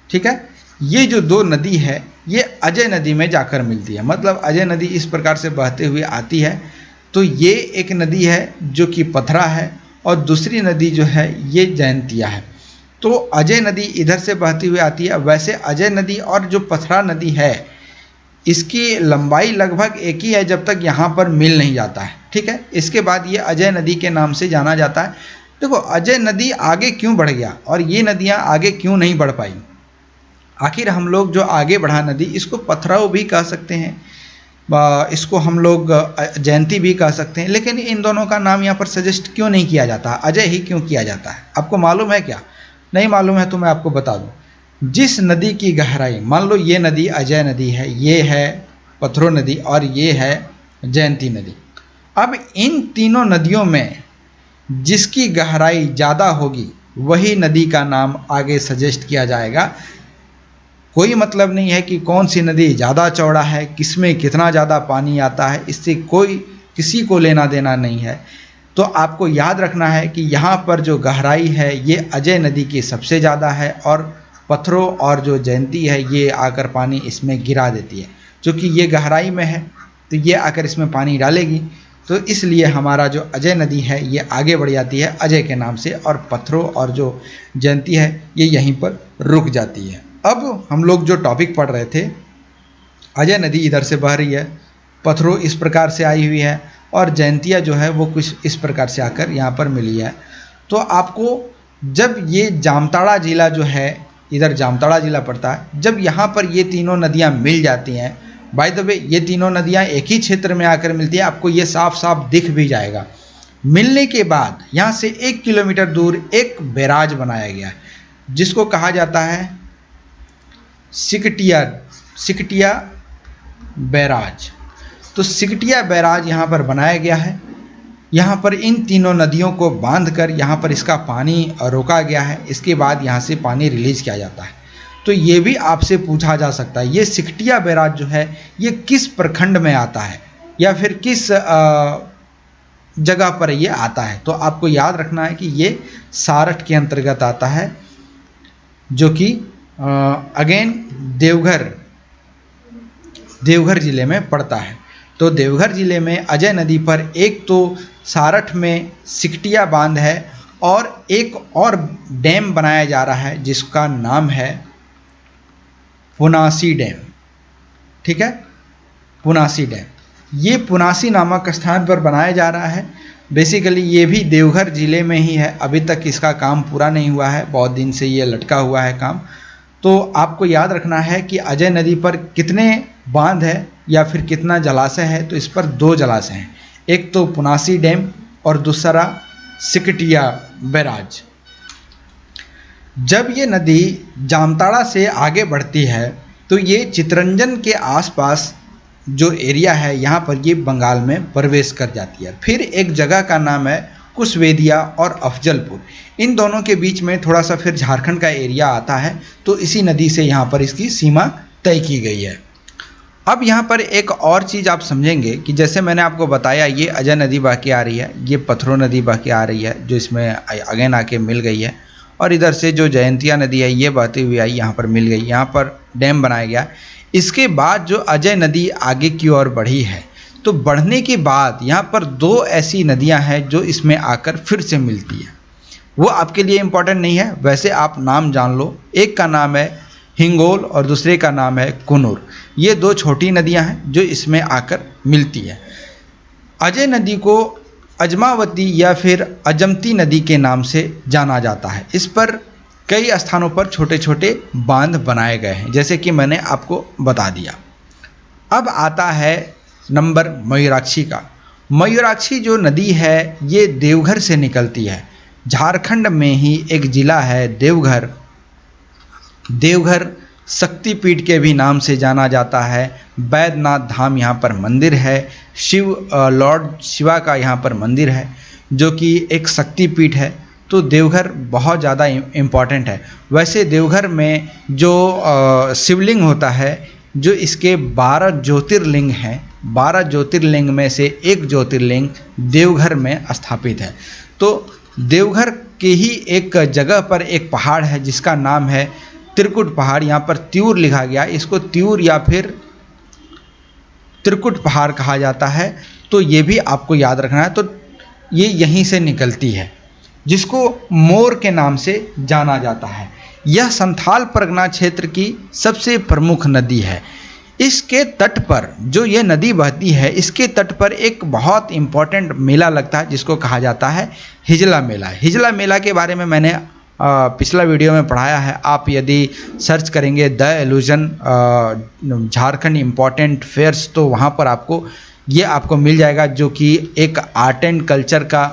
ठीक है, ये जो दो नदी है ये अजय नदी में जाकर मिलती है। मतलब अजय नदी इस प्रकार से बहते हुए आती है। तो ये एक नदी है जो कि पथरा है और दूसरी नदी जो है ये जयंतिया है। तो अजय नदी इधर से बहती हुई आती है। वैसे अजय नदी और जो पथरा नदी है इसकी लंबाई लगभग एक ही है जब तक यहाँ पर मिल नहीं जाता है, ठीक है। इसके बाद ये अजय नदी के नाम से जाना जाता है। देखो अजय नदी आगे क्यों बढ़ गया और ये नदियाँ आगे क्यों नहीं बढ़ पाई। आखिर हम लोग जो आगे बढ़ा नदी, इसको पथराव भी कह सकते हैं, इसको हम लोग जयंती भी कह सकते हैं, लेकिन इन दोनों का नाम यहाँ पर सजेस्ट क्यों नहीं किया जाता, अजय ही क्यों किया जाता है। आपको मालूम है क्या? नहीं मालूम है तो मैं आपको बता दूँ। जिस नदी की गहराई, मान लो ये नदी अजय नदी है, ये है पथरो नदी और ये है जयंती नदी। अब इन तीनों नदियों में जिसकी गहराई ज़्यादा होगी वही नदी का नाम आगे सजेस्ट किया जाएगा। कोई मतलब नहीं है कि कौन सी नदी ज़्यादा चौड़ा है, किसमें कितना ज़्यादा पानी आता है, इससे कोई किसी को लेना देना नहीं है। तो आपको याद रखना है कि यहाँ पर जो गहराई है ये अजय नदी की सबसे ज़्यादा है और पत्थरों और जो जयंती है ये आकर पानी इसमें गिरा देती है। क्योंकि ये गहराई में है तो ये आकर इसमें पानी डालेगी, तो इसलिए हमारा जो अजय नदी है ये आगे बढ़ जाती है अजय के नाम से, और पत्थरों और जो जयंती है ये यहीं पर रुक जाती है। अब हम लोग जो टॉपिक पढ़ रहे थे, अजय नदी इधर से बह रही है, पत्थरों इस प्रकार से आई हुई है और जयंतिया जो है वो कुछ इस प्रकार से आकर यहाँ पर मिली है। तो आपको जब ये जामताड़ा जिला जो है, इधर जामताड़ा जिला पड़ता है, जब यहाँ पर ये तीनों नदियाँ मिल जाती हैं, बाय द वे ये तीनों नदियाँ एक ही क्षेत्र में आकर मिलती हैं, आपको ये साफ साफ दिख भी जाएगा। मिलने के बाद यहाँ से 1 किलोमीटर दूर एक बैराज बनाया गया है जिसको कहा जाता है सिकटिया बैराज। तो सिकटिया बैराज यहाँ पर बनाया गया है। यहाँ पर इन तीनों नदियों को बांधकर यहाँ पर इसका पानी रोका गया है। इसके बाद यहाँ से पानी रिलीज किया जाता है। तो ये भी आपसे पूछा जा सकता है ये सिकटिया बैराज जो है ये किस प्रखंड में आता है या फिर किस जगह पर ये आता है। तो आपको याद रखना है कि ये सारठ के अंतर्गत आता है, जो कि अगेन देवघर ज़िले में पड़ता है। तो देवघर ज़िले में अजय नदी पर एक तो सारठ में सिकटिया बांध है और एक और डैम बनाया जा रहा है जिसका नाम है पुनासी डैम, ठीक है, पुनासी डैम। ये पुनासी नामक स्थान पर बनाया जा रहा है। बेसिकली ये भी देवघर ज़िले में ही है, अभी तक इसका काम पूरा नहीं हुआ है, बहुत दिन से ये लटका हुआ है काम। तो आपको याद रखना है कि अजय नदी पर कितने बांध है या फिर कितना जलाशय है। तो इस पर 2 जलाशय हैं, एक तो पुनासी डैम और दूसरा सिकटिया बैराज। जब ये नदी जामताड़ा से आगे बढ़ती है तो ये चितरंजन के आसपास जो एरिया है यहाँ पर ये बंगाल में प्रवेश कर जाती है। फिर एक जगह का नाम है कुशवेदिया और अफजलपुर, इन दोनों के बीच में थोड़ा सा फिर झारखंड का एरिया आता है। तो इसी नदी से यहाँ पर इसकी सीमा तय की गई है। अब यहाँ पर एक और चीज़ आप समझेंगे कि जैसे मैंने आपको बताया ये अजय नदी बह के आ रही है, ये पत्थरों नदी बह के आ रही है जो इसमें अगेन आके मिल गई है, और इधर से जो जयंतिया नदी है ये बहती हुई आई, यहाँ पर मिल गई, यहाँ पर डैम बनाया गया। इसके बाद जो अजय नदी आगे की ओर बढ़ी है, तो बढ़ने के बाद यहाँ पर 2 ऐसी नदियाँ हैं जो इसमें आकर फिर से मिलती है। वो आपके लिए इम्पोर्टेंट नहीं है, वैसे आप नाम जान लो। एक का नाम है हिंगोल और दूसरे का नाम है कुनूर। ये 2 छोटी नदियाँ हैं जो इसमें आकर मिलती है। अजय नदी को अजमावती या फिर अजमती नदी के नाम से जाना जाता है। इस पर कई स्थानों पर छोटे छोटे बांध बनाए गए हैं, जैसे कि मैंने आपको बता दिया। अब आता है नंबर मयूराक्षी का। मयूराक्षी जो नदी है ये देवघर से निकलती है। झारखंड में ही एक ज़िला है देवघर। देवघर शक्तिपीठ के भी नाम से जाना जाता है। बैद्यनाथ धाम यहाँ पर मंदिर है। लॉर्ड शिवा का यहाँ पर मंदिर है जो कि एक शक्तिपीठ है। तो देवघर बहुत ज़्यादा इम्पॉर्टेंट है। वैसे देवघर में जो शिवलिंग होता है, जो इसके 12 ज्योतिर्लिंग हैं, 12 ज्योतिर्लिंग में से एक ज्योतिर्लिंग देवघर में स्थापित है। तो देवघर के ही एक जगह पर एक पहाड़ है जिसका नाम है त्रिकुट पहाड़। यहाँ पर त्यूर लिखा गया, इसको त्यूर या फिर त्रिकुट पहाड़ कहा जाता है। तो ये भी आपको याद रखना है। तो ये यहीं से निकलती है, जिसको मोर के नाम से जाना जाता है। यह संथाल परगना क्षेत्र की सबसे प्रमुख नदी है। इसके तट पर जो ये नदी बहती है, इसके तट पर एक बहुत इम्पॉर्टेंट मेला लगता है जिसको कहा जाता है हिजला मेला। हिजला मेला के बारे में मैंने पिछला वीडियो में पढ़ाया है। आप यदि सर्च करेंगे the illusion Jharkhand important fairs, तो वहाँ पर आपको मिल जाएगा, जो कि एक आर्ट एंड कल्चर का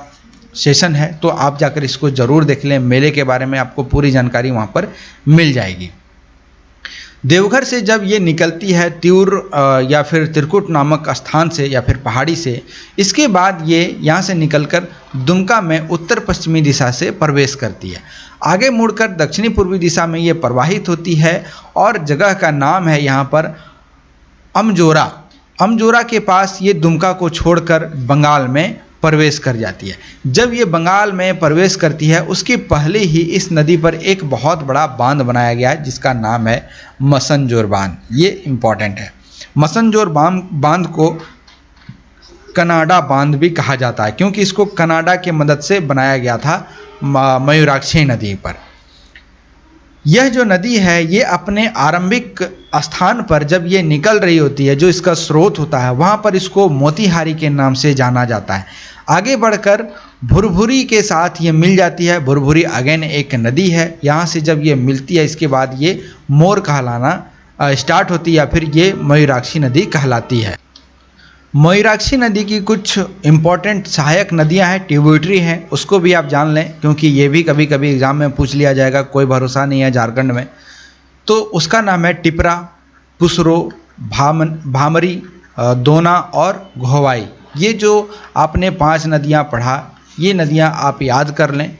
सेशन है। तो आप जाकर इसको ज़रूर देख लें। मेले के बारे में आपको पूरी जानकारी वहाँ पर मिल जाएगी। देवघर से जब ये निकलती है त्यूर या फिर त्रिकुट नामक स्थान से या फिर पहाड़ी से, इसके बाद ये यहाँ से निकलकर दुमका में उत्तर पश्चिमी दिशा से प्रवेश करती है। आगे मुड़कर दक्षिणी पूर्वी दिशा में ये प्रवाहित होती है और जगह का नाम है यहाँ पर अमजोरा। अमजोरा के पास ये दुमका को छोड़कर बंगाल में प्रवेश कर जाती है। जब ये बंगाल में प्रवेश करती है, उसके पहले ही इस नदी पर एक बहुत बड़ा बांध बनाया गया है जिसका नाम है मसनजोर बांध। ये इम्पॉर्टेंट है। मसनजोर बांध को कनाडा बांध भी कहा जाता है, क्योंकि इसको कनाडा की मदद से बनाया गया था मयूराक्षी नदी पर। यह जो नदी है ये अपने आरंभिक स्थान पर जब ये निकल रही होती है, जो इसका स्रोत होता है, वहाँ पर इसको मोतीहारी के नाम से जाना जाता है। आगे बढ़कर भुरभुरी के साथ ये मिल जाती है। भुरभुरी अगेन एक नदी है। यहाँ से जब ये मिलती है, इसके बाद ये मोर कहलाना स्टार्ट होती है या फिर ये मयूराक्षी नदी कहलाती है। मयूराक्षी नदी की कुछ इम्पॉर्टेंट सहायक नदियां हैं, ट्रिब्यूटरी हैं, उसको भी आप जान लें, क्योंकि ये भी कभी कभी एग्ज़ाम में पूछ लिया जाएगा। कोई भरोसा नहीं है झारखंड में। तो उसका नाम है टिपरा, पुसरो, भामरी, दोना और घोवाई। ये जो आपने 5 नदियां पढ़ा, ये नदियां आप याद कर लें।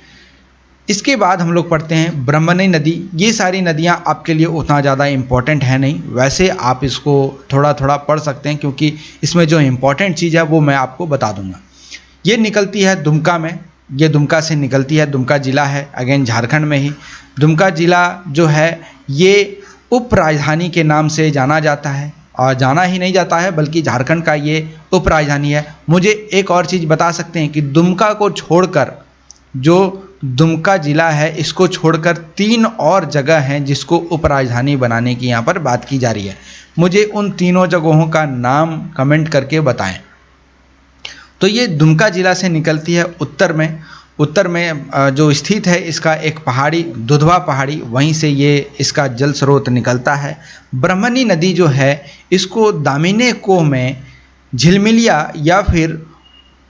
इसके बाद हम लोग पढ़ते हैं ब्रह्मणी नदी। ये सारी नदियां आपके लिए उतना ज़्यादा इम्पॉर्टेंट है नहीं, वैसे आप इसको थोड़ा थोड़ा पढ़ सकते हैं, क्योंकि इसमें जो इम्पॉर्टेंट चीज़ है वो मैं आपको बता दूंगा। ये निकलती है दुमका में। ये दुमका से निकलती है। दुमका ज़िला है अगेन झारखंड में ही। दुमका ज़िला जो है ये उप राजधानी के नाम से जाना जाता है, और जाना ही नहीं जाता है बल्कि झारखंड का ये उप राजधानी है। मुझे एक और चीज़ बता सकते हैं कि दुमका को छोड़कर, जो दुमका ज़िला है, इसको छोड़कर 3 और जगह हैं जिसको उपराजधानी बनाने की यहाँ पर बात की जा रही है। मुझे उन तीनों जगहों का नाम कमेंट करके बताएं। तो ये दुमका ज़िला से निकलती है उत्तर में। उत्तर में जो स्थित है इसका एक पहाड़ी, दुधवा पहाड़ी, वहीं से ये इसका जल स्रोत निकलता है। ब्रह्मणी नदी जो है इसको दामिनी कोह में झिलमिलिया या फिर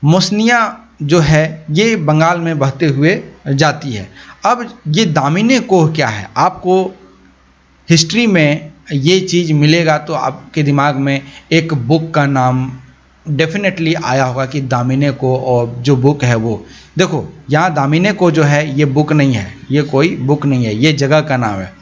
मोसनिया जो है ये बंगाल में बहते हुए जाती है। अब ये दामिनी कोह क्या है, आपको हिस्ट्री में ये चीज़ मिलेगा तो आपके दिमाग में एक बुक का नाम डेफिनेटली आया होगा कि दामिनी कोह, और जो बुक है वो देखो, यहाँ दामिनी कोह जो है ये बुक नहीं है, ये कोई बुक नहीं है, ये जगह का नाम है।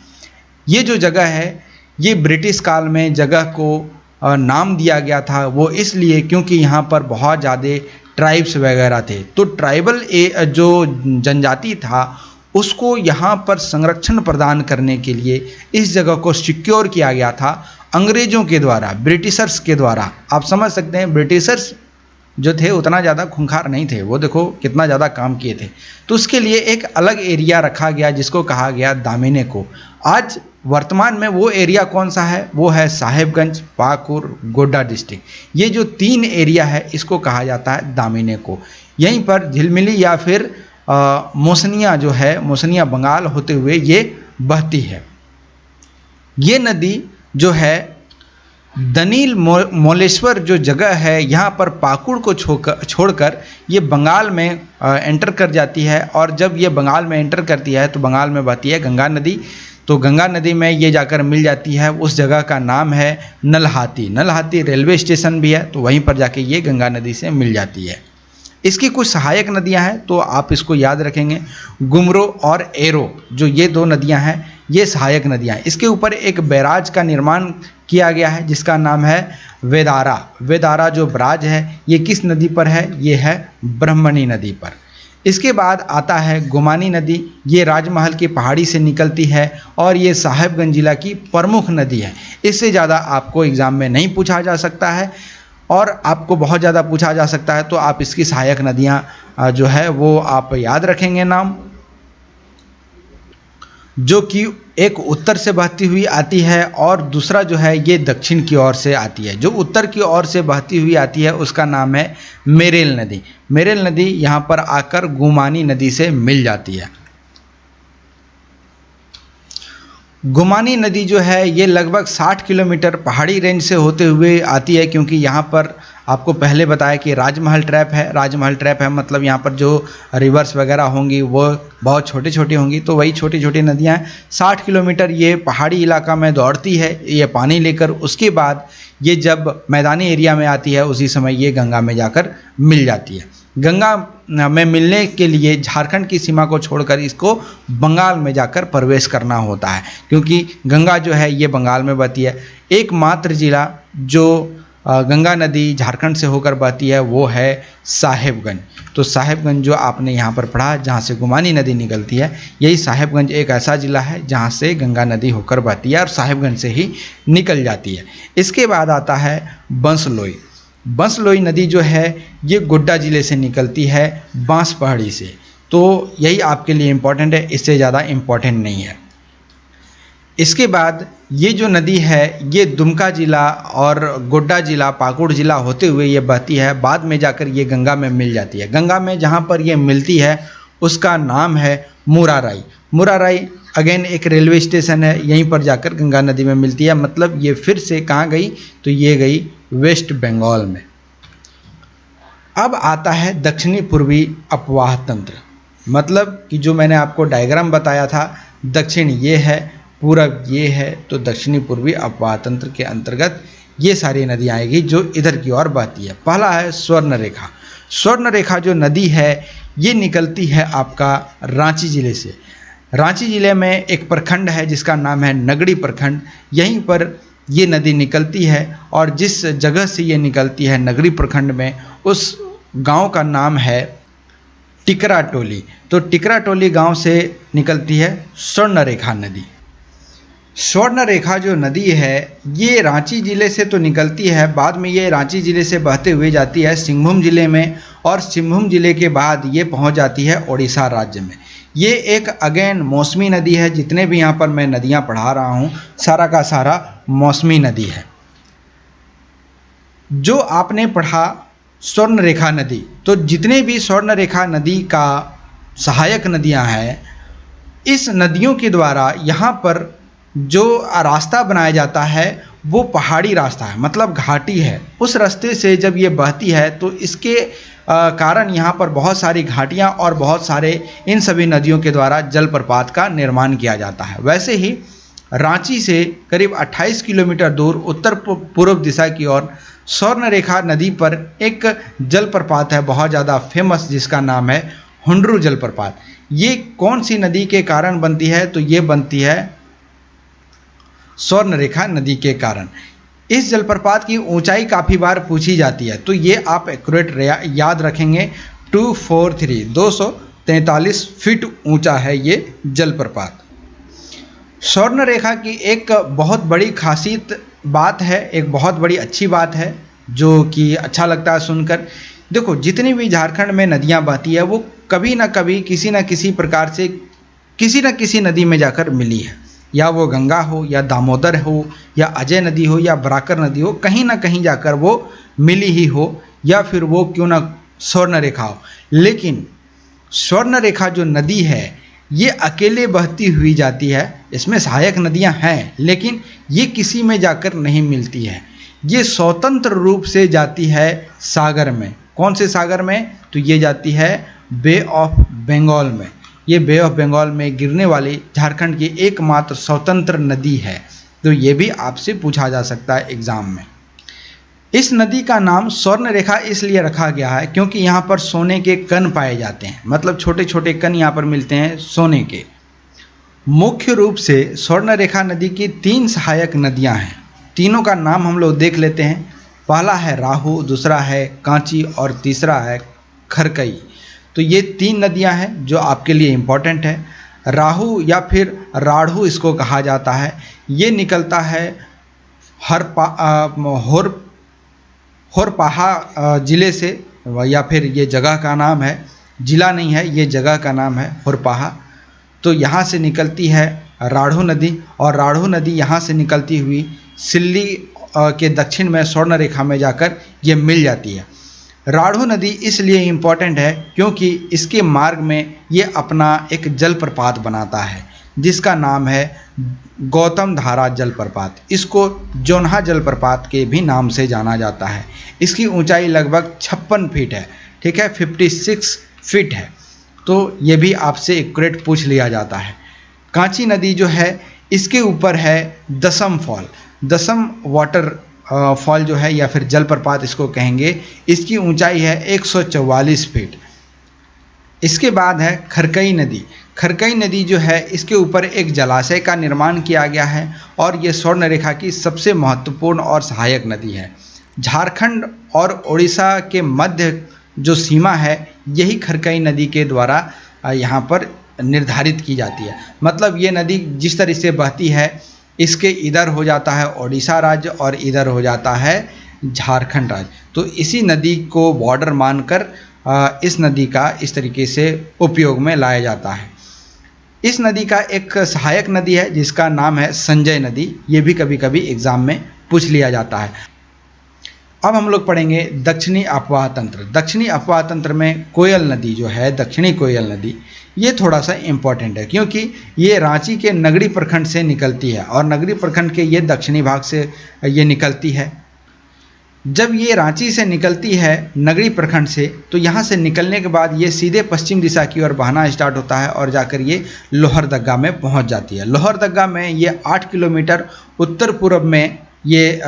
ये जो जगह है ये ब्रिटिश काल में जगह को नाम दिया गया था, वो इसलिए क्योंकि यहाँ पर बहुत ज़्यादा ट्राइब्स वगैरह थे। तो ट्राइबल जो जनजाति था उसको यहाँ पर संरक्षण प्रदान करने के लिए इस जगह को सिक्योर किया गया था अंग्रेज़ों के द्वारा, ब्रिटिशर्स के द्वारा। आप समझ सकते हैं ब्रिटिशर्स जो थे उतना ज़्यादा खूंखार नहीं थे, वो देखो कितना ज़्यादा काम किए थे। तो उसके लिए एक अलग एरिया रखा गया जिसको कहा गया दामिने को। आज वर्तमान में वो एरिया कौन सा है? वो है साहेबगंज, पाकुर, गोड्डा डिस्ट्रिक्ट। ये जो 3 एरिया है इसको कहा जाता है दामिने को। यहीं पर झिलमिली या फिर मोसनिया जो है, मोसनिया बंगाल होते हुए ये बहती है। ये नदी जो है दनील मोलेश्वर जो जगह है यहाँ पर पाकुड़ को छोड़कर ये बंगाल में एंटर कर जाती है। और जब ये बंगाल में एंटर करती है तो बंगाल में बहती है गंगा नदी। तो गंगा नदी में ये जाकर मिल जाती है, उस जगह का नाम है नलहाती। नलहाती रेलवे स्टेशन भी है, तो वहीं पर जाके ये गंगा नदी से मिल जाती है। इसकी कुछ सहायक नदियां हैं तो आप इसको याद रखेंगे, गुमरो और एरो, जो ये 2 नदियां हैं ये सहायक नदियां हैं। इसके ऊपर एक बैराज का निर्माण किया गया है जिसका नाम है वेदारा। वेदारा जो बराज है ये किस नदी पर है? ये है ब्रह्मणी नदी पर। इसके बाद आता है गोमानी नदी। ये राजमहल की पहाड़ी से निकलती है और ये साहेबगंज जिला की प्रमुख नदी है। इससे ज़्यादा आपको एग्ज़ाम में नहीं पूछा जा सकता है, और आपको बहुत ज़्यादा पूछा जा सकता है तो आप इसकी सहायक नदियाँ जो है वो आप याद रखेंगे नाम, जो कि एक उत्तर से बहती हुई आती है और दूसरा जो है ये दक्षिण की ओर से आती है। जो उत्तर की ओर से बहती हुई आती है उसका नाम है मेरेल नदी। मेरेल नदी यहाँ पर आकर गुमानी नदी से मिल जाती है। गुमानी नदी जो है ये लगभग 60 किलोमीटर पहाड़ी रेंज से होते हुए आती है, क्योंकि यहाँ पर आपको पहले बताया कि राजमहल ट्रैप है। राजमहल ट्रैप है मतलब यहाँ पर जो रिवर्स वगैरह होंगी वो बहुत छोटी छोटी होंगी, तो वही छोटी छोटी नदियाँ हैं। 60 किलोमीटर ये पहाड़ी इलाका में दौड़ती है ये पानी लेकर। उसके बाद ये जब मैदानी एरिया में आती है उसी समय ये गंगा में जाकर मिल जाती है। गंगा में मिलने के लिए झारखंड की सीमा को छोड़कर इसको बंगाल में जाकर प्रवेश करना होता है, क्योंकि गंगा जो है ये बंगाल में बहती है। एकमात्र जिला जो गंगा नदी झारखंड से होकर बहती है वो है साहेबगंज। तो साहेबगंज जो आपने यहाँ पर पढ़ा जहाँ से गुमानी नदी निकलती है, यही साहेबगंज एक ऐसा ज़िला है जहाँ से गंगा नदी होकर बहती है और साहेबगंज से ही निकल जाती है। इसके बाद आता है बंसलोई। बंसलोई नदी जो है ये गोड्डा ज़िले से निकलती है बांस पहाड़ी से। तो यही आपके लिए इम्पोर्टेंट है, इससे ज़्यादा इम्पोर्टेंट नहीं है। इसके बाद ये जो नदी है ये दुमका ज़िला और गोड्डा ज़िला, पाकुड़ ज़िला होते हुए ये बहती है। बाद में जाकर ये गंगा में मिल जाती है। गंगा में जहाँ पर ये मिलती है उसका नाम है मुराराई। मुराराई अगेन एक रेलवे स्टेशन है, यहीं पर जाकर गंगा नदी में मिलती है। मतलब ये फिर से कहाँ गई? तो ये गई वेस्ट बंगाल में। अब आता है दक्षिणी पूर्वी अपवाह तंत्र। मतलब कि जो मैंने आपको डायग्राम बताया था, दक्षिण ये है, पूरब ये है, तो दक्षिणी पूर्वी अपवाह तंत्र के अंतर्गत ये सारी नदियाँ आएगी जो इधर की ओर बहती है। पहला है स्वर्ण रेखा। स्वर्ण रेखा जो नदी है ये निकलती है आपका रांची ज़िले से। रांची ज़िले में एक प्रखंड है जिसका नाम है नगड़ी प्रखंड, यहीं पर ये नदी निकलती है। और जिस जगह से ये निकलती है नगड़ी प्रखंड में, उस गांव का नाम है टिकरा टोली। तो टिकरा टोली गांव से निकलती है स्वर्ण रेखा नदी। स्वर्ण रेखा जो नदी है ये रांची ज़िले से तो निकलती है, बाद में ये रांची ज़िले से बहते हुए जाती है सिंहभूम ज़िले में, और सिंहभूम ज़िले के बाद ये पहुंच जाती है ओडिशा राज्य में। ये एक अगेन मौसमी नदी है। जितने भी यहाँ पर मैं नदियाँ पढ़ा रहा हूँ सारा का सारा मौसमी नदी है। जो आपने पढ़ा स्वर्ण रेखा नदी, तो जितने भी स्वर्ण रेखा नदी का सहायक नदियाँ हैं, इस नदियों के द्वारा यहाँ पर जो रास्ता बनाया जाता है वो पहाड़ी रास्ता है, मतलब घाटी है। उस रास्ते से जब ये बहती है तो इसके कारण यहाँ पर बहुत सारी घाटियाँ और बहुत सारे इन सभी नदियों के द्वारा जलप्रपात का निर्माण किया जाता है। वैसे ही रांची से करीब 28 किलोमीटर दूर उत्तर पूर्व दिशा की ओर स्वर्ण रेखा नदी पर एक जलप्रपात है बहुत ज़्यादा फेमस, जिसका नाम है हुंडरू जलप्रपात। ये कौन सी नदी के कारण बनती है? तो ये बनती है स्वर्ण रेखा नदी के कारण। इस जलप्रपात की ऊंचाई काफ़ी बार पूछी जाती है, तो ये आप एक्यूरेट याद रखेंगे 243 43 फीट ऊंचा है ये जलप्रपात। स्वर्ण रेखा की एक बहुत बड़ी खासियत बात है, एक बहुत बड़ी अच्छी बात है जो कि अच्छा लगता है सुनकर। देखो, जितनी भी झारखंड में नदियां बहती है वो कभी ना कभी किसी न किसी प्रकार से किसी न किसी नदी में जाकर मिली है, या वो गंगा हो या दामोदर हो या अजय नदी हो या बराकर नदी हो, कहीं ना कहीं जाकर वो मिली ही हो, या फिर वो क्यों ना स्वर्ण रेखा हो। लेकिन स्वर्ण रेखा जो नदी है ये अकेले बहती हुई जाती है। इसमें सहायक नदियां हैं लेकिन ये किसी में जाकर नहीं मिलती है, ये स्वतंत्र रूप से जाती है सागर में। कौन से सागर में? तो ये जाती है बे ऑफ बंगाल में। ये बे ऑफ बंगाल में गिरने वाली झारखंड की एकमात्र स्वतंत्र नदी है। तो ये भी आपसे पूछा जा सकता है एग्जाम में। इस नदी का नाम स्वर्ण रेखा इसलिए रखा गया है क्योंकि यहाँ पर सोने के कण पाए जाते हैं, मतलब छोटे छोटे कण यहाँ पर मिलते हैं सोने के। मुख्य रूप से स्वर्ण रेखा नदी की 3 सहायक नदियाँ हैं। तीनों का नाम हम लोग देख लेते हैं। पहला है राहू, दूसरा है कांची और तीसरा है खरकई। तो ये 3 नदियाँ हैं जो आपके लिए इम्पोर्टेंट है। राहू या फिर राढ़ू इसको कहा जाता है। ये निकलता है होरपाहा जिले से, या फिर ये जगह का नाम है, जिला नहीं है, ये जगह का नाम है होरपाहा। तो यहाँ से निकलती है राढ़ू नदी, और राढ़ू नदी यहाँ से निकलती हुई सिल्ली के दक्षिण में स्वर्ण रेखा में जाकर ये मिल जाती है। राढ़ू नदी इसलिए इम्पॉर्टेंट है क्योंकि इसके मार्ग में ये अपना एक जलप्रपात बनाता है जिसका नाम है गौतम धारा जलप्रपात। इसको जोन्हा जलप्रपात के भी नाम से जाना जाता है। इसकी ऊंचाई लगभग 56 फीट है, ठीक है, 56 फीट है। तो ये भी आपसे एक्यूरेट पूछ लिया जाता है। कांची नदी जो है इसके ऊपर है दसम फॉल। दसम वाटर फॉल जो है या फिर जलप्रपात इसको कहेंगे, इसकी ऊंचाई है 144 फीट। इसके बाद है खरकई नदी। खरकई नदी जो है इसके ऊपर एक जलाशय का निर्माण किया गया है और ये स्वर्ण रेखा की सबसे महत्वपूर्ण और सहायक नदी है। झारखंड और उड़ीसा के मध्य जो सीमा है यही खरकई नदी के द्वारा यहाँ पर निर्धारित की जाती है। मतलब ये नदी जिस तरह से बहती है इसके इधर हो जाता है उड़ीसा राज्य और इधर हो जाता है झारखंड राज्य। तो इसी नदी को बॉर्डर मानकर इस नदी का इस तरीके से उपयोग में लाया जाता है। इस नदी का एक सहायक नदी है जिसका नाम है संजय नदी। ये भी कभी कभी एग्जाम में पूछ लिया जाता है। अब हम लोग पढ़ेंगे दक्षिणी अपवाह तंत्र। दक्षिणी अपवाह तंत्र में कोयल नदी जो है, दक्षिणी कोयल नदी, ये थोड़ा सा इम्पोर्टेंट है क्योंकि ये रांची के नगरी प्रखंड से निकलती है और नगरी प्रखंड के ये दक्षिणी भाग से ये निकलती है। जब ये रांची से निकलती है नगरी प्रखंड से, तो यहाँ से निकलने के बाद ये सीधे पश्चिम दिशा की ओर बहना स्टार्ट होता है और जाकर ये लोहरदगा में पहुँच जाती है। लोहरदगा में ये 8 किलोमीटर उत्तर पूर्व में ये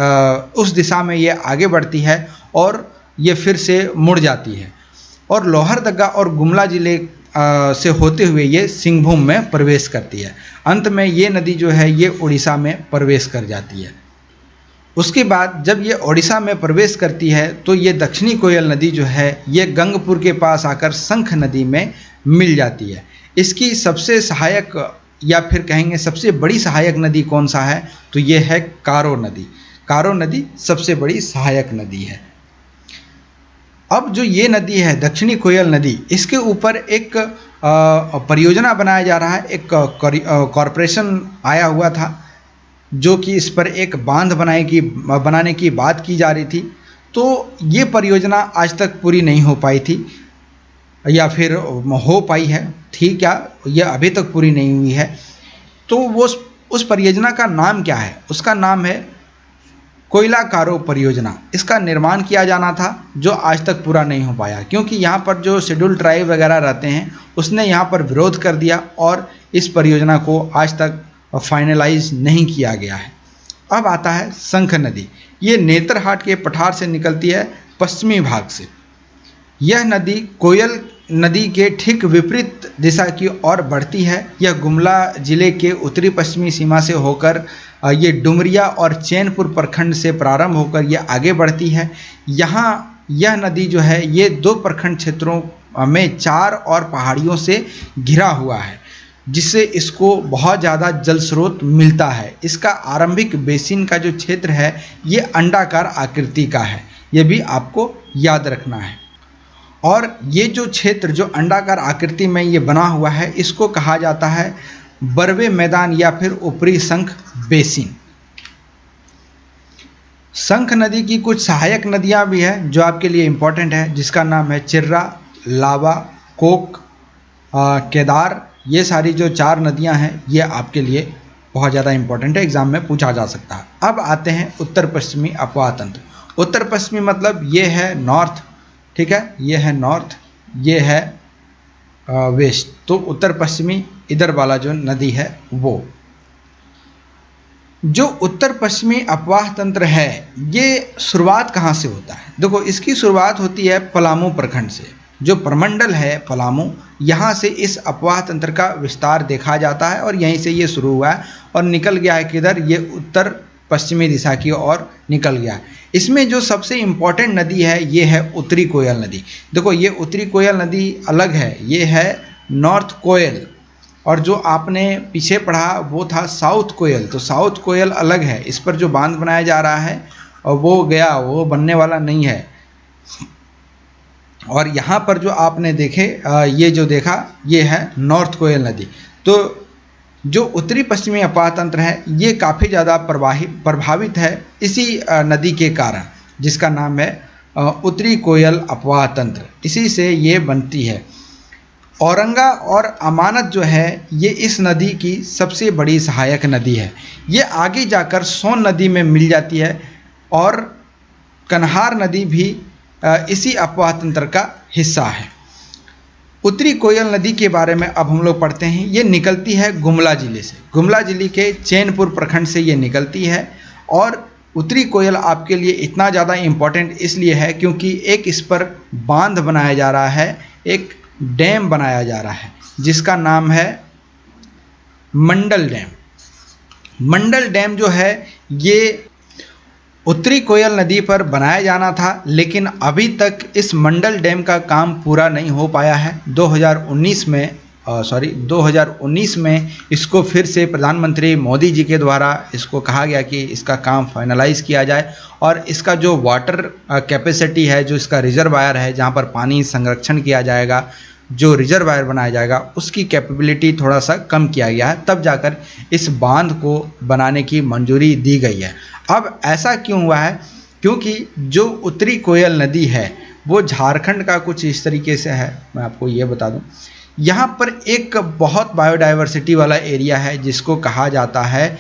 उस दिशा में ये आगे बढ़ती है और ये फिर से मुड़ जाती है और लोहरदगा और गुमला जिले से होते हुए ये सिंहभूम में प्रवेश करती है। अंत में ये नदी जो है ये उड़ीसा में प्रवेश कर जाती है। उसके बाद जब ये उड़ीसा में प्रवेश करती है तो ये दक्षिणी कोयल नदी जो है ये गंगपुर के पास आकर शंख नदी में मिल जाती है। इसकी सबसे सहायक या फिर कहेंगे सबसे बड़ी सहायक नदी कौन सा है? तो ये है कारो नदी। कारो नदी सबसे बड़ी सहायक नदी है। अब जो ये नदी है दक्षिणी कोयल नदी, इसके ऊपर एक परियोजना बनाया जा रहा है। एक कॉरपोरेशन आया हुआ था जो कि इस पर एक बांध बनाने की बात की जा रही थी। तो ये परियोजना आज तक पूरी नहीं हो पाई थी या फिर हो पाई है, ठीक है, यह अभी तक पूरी नहीं हुई है। तो वो उस परियोजना का नाम क्या है? उसका नाम है कोयला कारो परियोजना। इसका निर्माण किया जाना था जो आज तक पूरा नहीं हो पाया क्योंकि यहाँ पर जो शेड्यूल ट्राइब वगैरह रहते हैं उसने यहाँ पर विरोध कर दिया और इस परियोजना को आज तक फाइनलाइज नहीं किया गया है। अब आता है शंख नदी। ये नेतरहाट के पठार से निकलती है पश्चिमी भाग से। यह नदी कोयल नदी के ठीक विपरीत दिशा की ओर बढ़ती है। यह गुमला जिले के उत्तरी पश्चिमी सीमा से होकर ये डुमरिया और चैनपुर प्रखंड से प्रारंभ होकर ये आगे बढ़ती है। यहाँ यह नदी जो है ये 2 प्रखंड क्षेत्रों में चार और पहाड़ियों से घिरा हुआ है, जिससे इसको बहुत ज़्यादा जल स्रोत मिलता है। इसका आरंभिक बेसिन का जो क्षेत्र है ये अंडाकार आकृति का है, ये भी आपको याद रखना है। और ये जो क्षेत्र जो अंडाकार आकृति में ये बना हुआ है इसको कहा जाता है बरवे मैदान या फिर ऊपरी शंख बेसिन। शंख नदी की कुछ सहायक नदियां भी हैं जो आपके लिए इम्पोर्टेंट है, जिसका नाम है चिर्रा, लावा, कोक, केदार। ये सारी जो चार नदियां हैं ये आपके लिए बहुत ज़्यादा इम्पोर्टेंट है, एग्जाम में पूछा जा सकता है। अब आते हैं उत्तर पश्चिमी अपवाह तंत्र। उत्तर पश्चिमी मतलब ये है नॉर्थ, ठीक है, ये है नॉर्थ, ये है वेस्ट। तो उत्तर पश्चिमी इधर वाला जो नदी है वो जो उत्तर पश्चिमी अपवाह तंत्र है ये शुरुआत कहाँ से होता है? देखो, इसकी शुरुआत होती है पलामू प्रखंड से। जो प्रमंडल है पलामू, यहाँ से इस अपवाह तंत्र का विस्तार देखा जाता है और यहीं से ये शुरू हुआ है और निकल गया है किधर, ये उत्तर पश्चिमी दिशा की ओर निकल गया है। इसमें जो सबसे इम्पोर्टेंट नदी है ये है उत्तरी कोयल नदी। देखो, ये उत्तरी कोयल नदी अलग है, ये है नॉर्थ कोयल, और जो आपने पीछे पढ़ा वो था साउथ कोयल। तो साउथ कोयल अलग है, इस पर जो बांध बनाया जा रहा है और वो गया, वो बनने वाला नहीं है। और यहाँ पर जो आपने देखे ये जो देखा ये है नॉर्थ कोयल नदी। तो जो उत्तरी पश्चिमी अपवाह तंत्र है ये काफ़ी ज़्यादा प्रभावित है इसी नदी के कारण, जिसका नाम है उत्तरी कोयल अपवाह तंत्र, इसी से ये बनती है। औरंगा और अमानत जो है ये इस नदी की सबसे बड़ी सहायक नदी है। ये आगे जाकर सोन नदी में मिल जाती है और कन्हार नदी भी इसी अपवाह तंत्र का हिस्सा है। उत्तरी कोयल नदी के बारे में अब हम लोग पढ़ते हैं। ये निकलती है गुमला जिले से, गुमला जिले के चैनपुर प्रखंड से ये निकलती है। और उत्तरी कोयल आपके लिए इतना ज़्यादा इम्पोर्टेंट इसलिए है क्योंकि एक इस पर बांध बनाया जा रहा है, एक डैम बनाया जा रहा है जिसका नाम है मंडल डैम। मंडल डैम जो है ये उत्तरी कोयल नदी पर बनाया जाना था, लेकिन अभी तक इस मंडल डैम का काम पूरा नहीं हो पाया है। 2019 में इसको फिर से प्रधानमंत्री मोदी जी के द्वारा इसको कहा गया कि इसका काम फाइनलाइज किया जाए और इसका जो वाटर कैपेसिटी है, जो इसका रिजर्वायर है जहाँ पर पानी संरक्षण किया जाएगा, जो रिजर्वायर बनाया जाएगा उसकी कैपेबिलिटी थोड़ा सा कम किया गया है, तब जाकर इस बांध को बनाने की मंजूरी दी गई है। अब ऐसा क्यों हुआ है? क्योंकि जो उत्तरी कोयल नदी है वो झारखंड का कुछ इस तरीके से है, मैं आपको ये बता दूं। यहाँ पर एक बहुत बायोडाइवर्सिटी वाला एरिया है जिसको कहा जाता है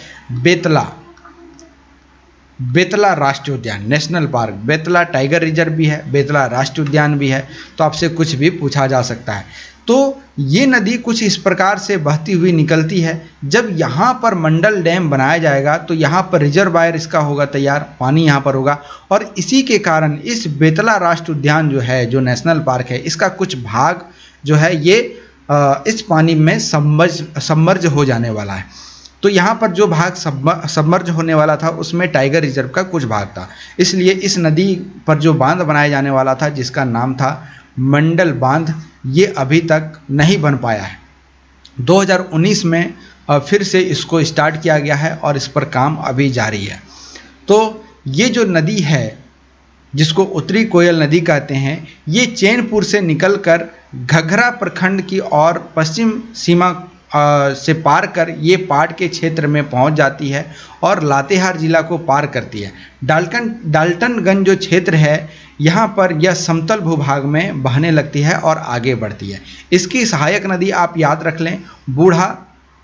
बेतला राष्ट्रीय उद्यान, national park. Betla tiger reserve भी है, बेतला राष्ट्रीय उद्यान भी है, तो आपसे कुछ भी पूछा जा सकता है। तो ये नदी कुछ इस प्रकार से बहती हुई निकलती है। जब यहाँ पर मंडल डैम बनाया जाएगा तो यहाँ पर रिजर्वायर इसका होगा तैयार, पानी यहाँ पर होगा और इसी के कारण इस बेतला राष्ट्रीय उद्यान जो है, जो नेशनल पार्क है, इसका कुछ भाग जो है ये इस पानी में सबमर्ज हो जाने वाला है। तो यहाँ पर जो भाग सबमर्ज होने वाला था उसमें टाइगर रिजर्व का कुछ भाग था, इसलिए इस नदी पर जो बांध बनाया जाने वाला था जिसका नाम था मंडल बांध, ये अभी तक नहीं बन पाया है। 2019 में फिर से इसको स्टार्ट किया गया है और इस पर काम अभी जारी है। तो ये जो नदी है जिसको उत्तरी कोयल नदी कहते हैं, ये चैनपुर से निकलकर घघरा प्रखंड की और पश्चिम सीमा से पार कर ये पाट के क्षेत्र में पहुंच जाती है और लातेहार जिला को पार करती है। डाल्टनगंज जो क्षेत्र है यहाँ पर यह समतल भूभाग में बहने लगती है और आगे बढ़ती है। इसकी सहायक नदी आप याद रख लें, बूढ़ा,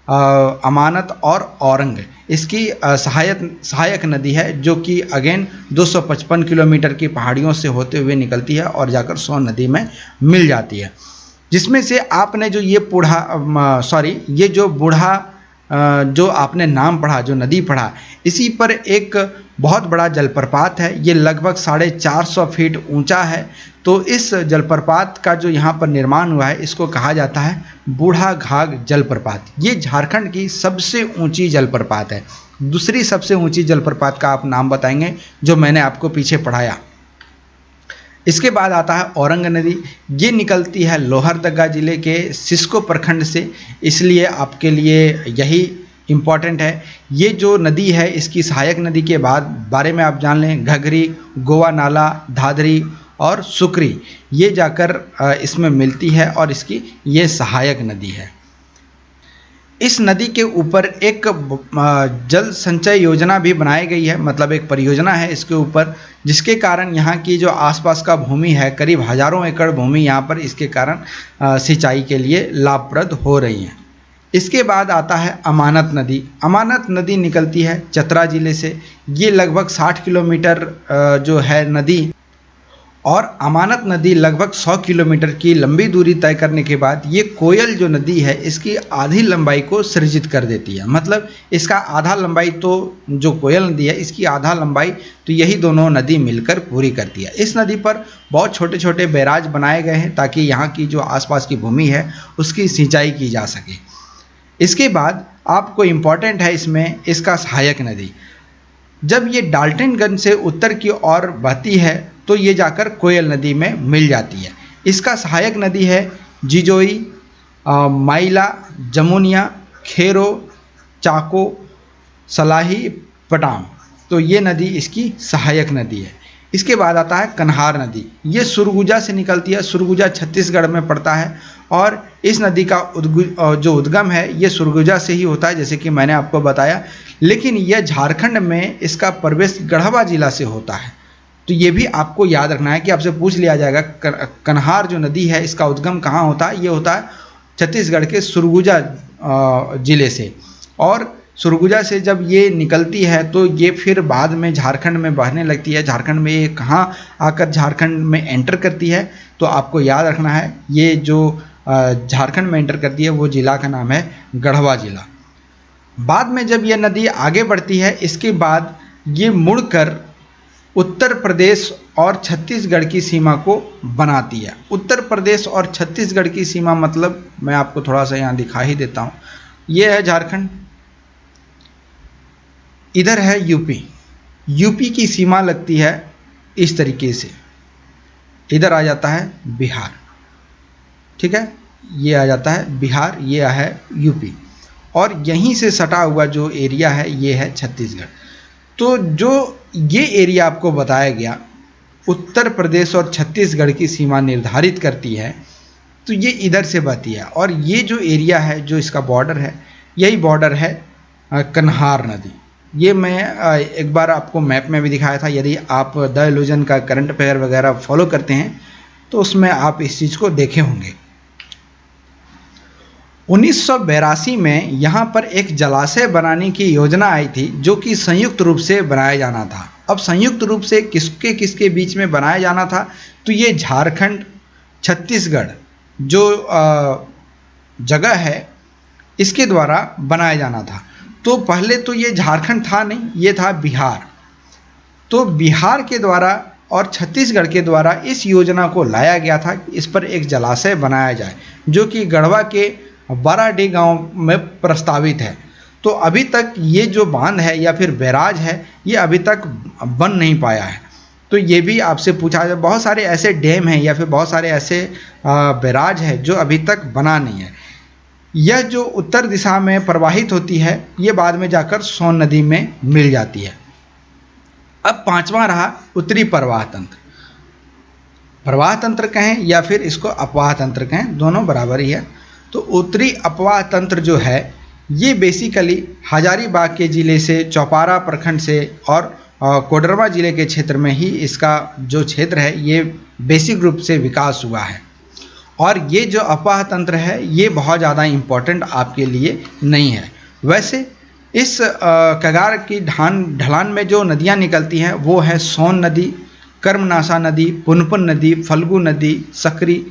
अमानत और औरंग इसकी सहायक नदी है, जो कि अगेन 255 किलोमीटर की पहाड़ियों से होते हुए निकलती है और जाकर सोन नदी में मिल जाती है। जिसमें से आपने जो ये ये जो बूढ़ा जो आपने नाम पढ़ा, जो नदी पढ़ा, इसी पर एक बहुत बड़ा जलप्रपात है। ये लगभग 450 फीट ऊंचा है। तो इस जलप्रपात का जो यहाँ पर निर्माण हुआ है इसको कहा जाता है बूढ़ा घाघ जलप्रपात। ये झारखंड की सबसे ऊंची जलप्रपात है। दूसरी सबसे ऊंची जलप्रपात का आप नाम बताएंगे जो मैंने आपको पीछे पढ़ाया। इसके बाद आता है औरंग नदी। ये निकलती है लोहरदगा जिले के सिस्को प्रखंड से, इसलिए आपके लिए यही इम्पॉर्टेंट है। ये जो नदी है इसकी सहायक नदी के बारे में आप जान लें, घघरी, गोवा नाला, धाधरी और सुकरी ये जाकर इसमें मिलती है और इसकी ये सहायक नदी है। इस नदी के ऊपर एक जल संचय योजना भी बनाई गई है, मतलब एक परियोजना है इसके ऊपर, जिसके कारण यहाँ की जो आसपास का भूमि है, करीब हजारों एकड़ भूमि यहाँ पर इसके कारण सिंचाई के लिए लाभप्रद हो रही है। इसके बाद आता है अमानत नदी। अमानत नदी निकलती है चतरा जिले से। ये लगभग 60 किलोमीटर जो है नदी, और अमानत नदी लगभग 100 किलोमीटर की लंबी दूरी तय करने के बाद ये कोयल जो नदी है इसकी आधी लंबाई को सृजित कर देती है। मतलब इसका आधा लंबाई तो जो कोयल नदी है इसकी आधा लंबाई तो यही दोनों नदी मिलकर पूरी करती है। इस नदी पर बहुत छोटे छोटे बैराज बनाए गए हैं ताकि यहाँ की जो आसपास की भूमि है उसकी सिंचाई की जा सके। इसके बाद आपको इम्पॉर्टेंट है इसमें इसका सहायक नदी। जब ये डाल्टनगंज से उत्तर की ओर बहती है तो ये जाकर कोयल नदी में मिल जाती है। इसका सहायक नदी है जिजोई, माइला, जमुनिया, खेरो, चाको, सलाही, पटाम। तो ये नदी इसकी सहायक नदी है। इसके बाद आता है कन्हार नदी। ये सुरगुजा से निकलती है। सुरगुजा छत्तीसगढ़ में पड़ता है और इस नदी का जो उद्गम है ये सुरगुजा से ही होता है, जैसे कि मैंने आपको बताया। लेकिन यह झारखंड में इसका प्रवेश गढ़वा जिला से होता है। तो ये भी आपको याद रखना है कि आपसे पूछ लिया जाएगा कन्हार जो नदी है इसका उद्गम कहाँ होता है। ये होता है छत्तीसगढ़ के सुरगुजा जिले से, और सुरगुजा से जब ये निकलती है तो ये फिर बाद में झारखंड में बहने लगती है। झारखंड में ये कहाँ आकर झारखंड में एंटर करती है तो आपको याद रखना है, ये जो झारखंड में एंटर करती है वो जिला का नाम है गढ़वा जिला। बाद में जब यह नदी आगे बढ़ती है इसके बाद ये मुड़कर उत्तर प्रदेश और छत्तीसगढ़ की सीमा को बनाती है। उत्तर प्रदेश और छत्तीसगढ़ की सीमा मतलब मैं आपको थोड़ा सा यहाँ दिखा ही देता हूँ। ये है झारखंड, इधर है यूपी। यूपी की सीमा लगती है इस तरीके से, इधर आ जाता है बिहार, ठीक है, ये आ जाता है बिहार, ये है यूपी, और यहीं से सटा हुआ जो एरिया है ये है छत्तीसगढ़। तो जो ये एरिया आपको बताया गया उत्तर प्रदेश और छत्तीसगढ़ की सीमा निर्धारित करती है, तो ये इधर से बहती है। और ये जो एरिया है जो इसका बॉर्डर है यही बॉर्डर है कन्हार नदी। ये मैं एक बार आपको मैप में भी दिखाया था। यदि आप द इल्यूजन का करंट अफेयर वगैरह फॉलो करते हैं तो उसमें आप इस चीज़ को देखे होंगे। 1982 में यहाँ पर एक जलाशय बनाने की योजना आई थी जो कि संयुक्त रूप से बनाया जाना था। अब संयुक्त रूप से किसके किसके बीच में बनाया जाना था, तो ये झारखंड छत्तीसगढ़ जो जगह है इसके द्वारा बनाया जाना था। तो पहले तो ये झारखंड था नहीं, ये था बिहार। तो बिहार के द्वारा और छत्तीसगढ़ के द्वारा इस योजना को लाया गया था कि इस पर एक जलाशय बनाया जाए जो कि गढ़वा के बाराडीह गांव में प्रस्तावित है। तो अभी तक ये जो बांध है या फिर बैराज है ये अभी तक बन नहीं पाया है। तो ये भी आपसे पूछा जाए, बहुत सारे ऐसे डैम हैं या फिर बहुत सारे ऐसे बैराज है जो अभी तक बना नहीं है। यह जो उत्तर दिशा में प्रवाहित होती है ये बाद में जाकर सोन नदी में मिल जाती है। अब पांचवा रहा उत्तरी प्रवाह तंत्र। प्रवाह तंत्र कहें या फिर इसको अपवाह तंत्र कहें, दोनों बराबर ही है। तो उत्तरी अपवाह तंत्र जो है ये बेसिकली हजारीबाग के ज़िले से, चौपारा प्रखंड से और कोडरमा ज़िले के क्षेत्र में ही इसका जो क्षेत्र है ये बेसिक रूप से विकास हुआ है। और ये जो अपवाह तंत्र है ये बहुत ज़्यादा इम्पोर्टेंट आपके लिए नहीं है। वैसे इस कगार की ढलान में जो नदियाँ निकलती हैं वो है सोन नदी, कर्मनाशा नदी, पुनपुन नदी, फल्गु नदी, सकरी,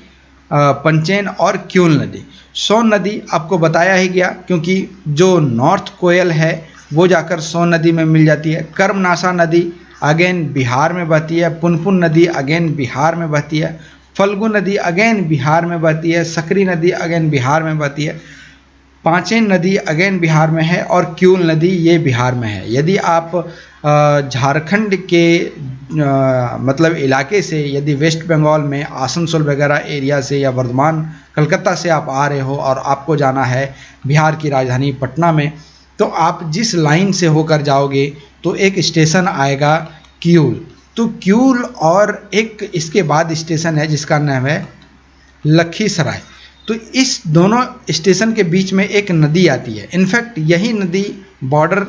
पंचेन और क्यूल नदी। सोन नदी आपको बताया ही गया क्योंकि जो नॉर्थ कोयल है वो जाकर सोन नदी में मिल जाती है। कर्मनाशा नदी अगेन बिहार में बहती है, पुनपुन नदी अगेन बिहार में बहती है, फल्गु नदी अगेन बिहार में बहती है, सकरी नदी अगेन बिहार में बहती है, पांचेन नदी अगेन बिहार में है और क्यूल नदी ये बिहार में है। यदि आप झारखंड के मतलब इलाके से, यदि वेस्ट बंगाल में आसनसोल वगैरह एरिया से या वर्धमान कलकत्ता से आप आ रहे हो और आपको जाना है बिहार की राजधानी पटना में, तो आप जिस लाइन से होकर जाओगे तो एक स्टेशन आएगा क्यूल। तो क्यूल और एक इसके बाद स्टेशन है जिसका नाम है लखीसराय। तो इस दोनों स्टेशन के बीच में एक नदी आती है। इनफैक्ट यही नदी बॉर्डर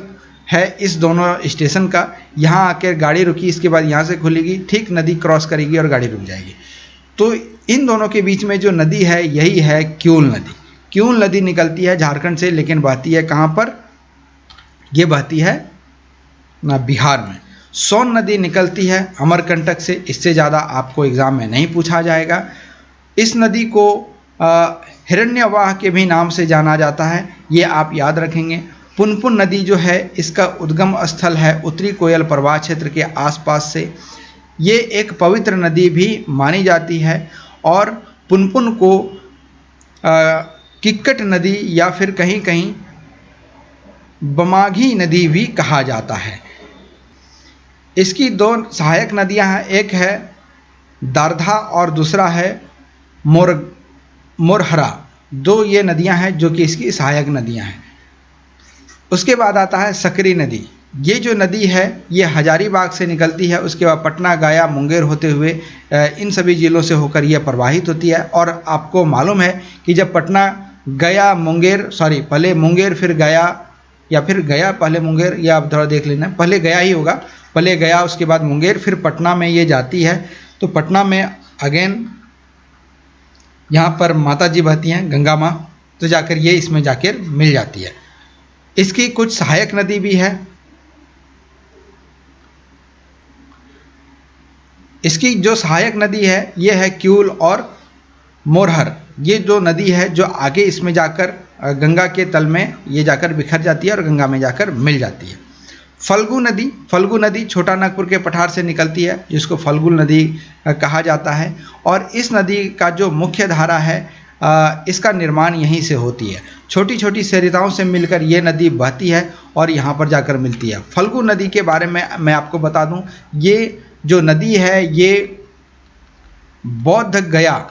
है इस दोनों स्टेशन का। यहाँ आकर गाड़ी रुकी, इसके बाद यहाँ से खुलेगी, ठीक नदी क्रॉस करेगी और गाड़ी रुक जाएगी। तो इन दोनों के बीच में जो नदी है यही है क्यूल नदी। क्यूल नदी निकलती है झारखंड से, लेकिन बहती है कहाँ पर? ये बहती है बिहार में। सोन नदी निकलती है अमरकंटक से। इससे ज़्यादा आपको एग्ज़ाम में नहीं पूछा जाएगा। इस नदी को हिरण्यवाह के भी नाम से जाना जाता है, ये आप याद रखेंगे। पुनपुन नदी जो है इसका उद्गम स्थल है उत्तरी कोयल प्रवाह क्षेत्र के आसपास से। ये एक पवित्र नदी भी मानी जाती है और पुनपुन को किक्कट नदी या फिर कहीं कहीं बमाघी नदी भी कहा जाता है। इसकी दो सहायक नदियां हैं, एक है दारधा और दूसरा है मोरहरा। दो ये नदियां हैं जो कि इसकी सहायक नदियां हैं। उसके बाद आता है सकरी नदी। ये जो नदी है ये हजारीबाग से निकलती है, उसके बाद पटना, गया, मुंगेर होते हुए इन सभी जिलों से होकर यह प्रवाहित होती है। और आपको मालूम है कि जब पटना, गया, मुंगेर, पहले मुंगेर फिर गया, या फिर गया पहले मुंगेर, या आप थोड़ा देख लेना, पहले गया ही होगा, पहले गया उसके बाद मुंगेर फिर पटना में ये जाती है। तो पटना में अगेन यहाँ पर माता जी बहती हैं, गंगा माँ, तो जाकर ये इसमें जाकर मिल जाती है। इसकी कुछ सहायक नदी भी है। इसकी जो सहायक नदी है ये है क्यूल और मोरहर। ये जो नदी है जो आगे इसमें जाकर गंगा के तल में ये जाकर बिखर जाती है और गंगा में जाकर मिल जाती है। फल्गु नदी छोटा नागपुर के पठार से निकलती है, जिसको फल्गु नदी कहा जाता है। और इस नदी का जो मुख्य धारा है इसका निर्माण यहीं से होती है। छोटी छोटी सरिताओं से मिलकर ये नदी बहती है और यहाँ पर जाकर मिलती है। फल्गु नदी के बारे में मैं आपको बता दूं, ये जो नदी है ये बौद्ध गया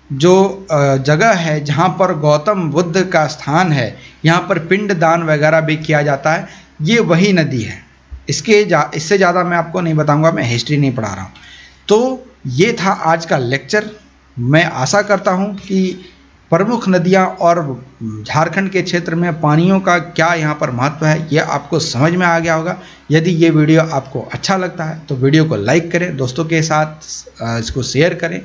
जो जगह है जहाँ पर गौतम बुद्ध का स्थान है, यहाँ पर पिंड दान वगैरह भी किया जाता है, ये वही नदी है। इससे ज़्यादा मैं आपको नहीं बताऊंगा, मैं हिस्ट्री नहीं पढ़ा रहा हूँ। तो ये था आज का लेक्चर। मैं आशा करता हूँ कि प्रमुख नदियाँ और झारखंड के क्षेत्र में पानियों का क्या यहाँ पर महत्व है ये आपको समझ में आ गया होगा। यदि ये वीडियो आपको अच्छा लगता है तो वीडियो को लाइक करें, दोस्तों के साथ इसको शेयर करें,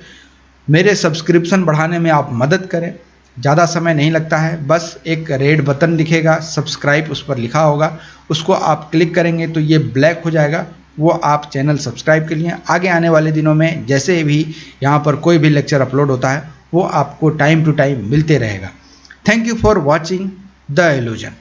मेरे सब्सक्रिप्शन बढ़ाने में आप मदद करें। ज़्यादा समय नहीं लगता है, बस एक रेड बटन दिखेगा, सब्सक्राइब उस पर लिखा होगा, उसको आप क्लिक करेंगे तो ये ब्लैक हो जाएगा, वो आप चैनल सब्सक्राइब कर लिए। आगे आने वाले दिनों में जैसे भी यहाँ पर कोई भी लेक्चर अपलोड होता है वो आपको टाइम टू टाइम मिलते रहेगा। Thank you for watching the illusion.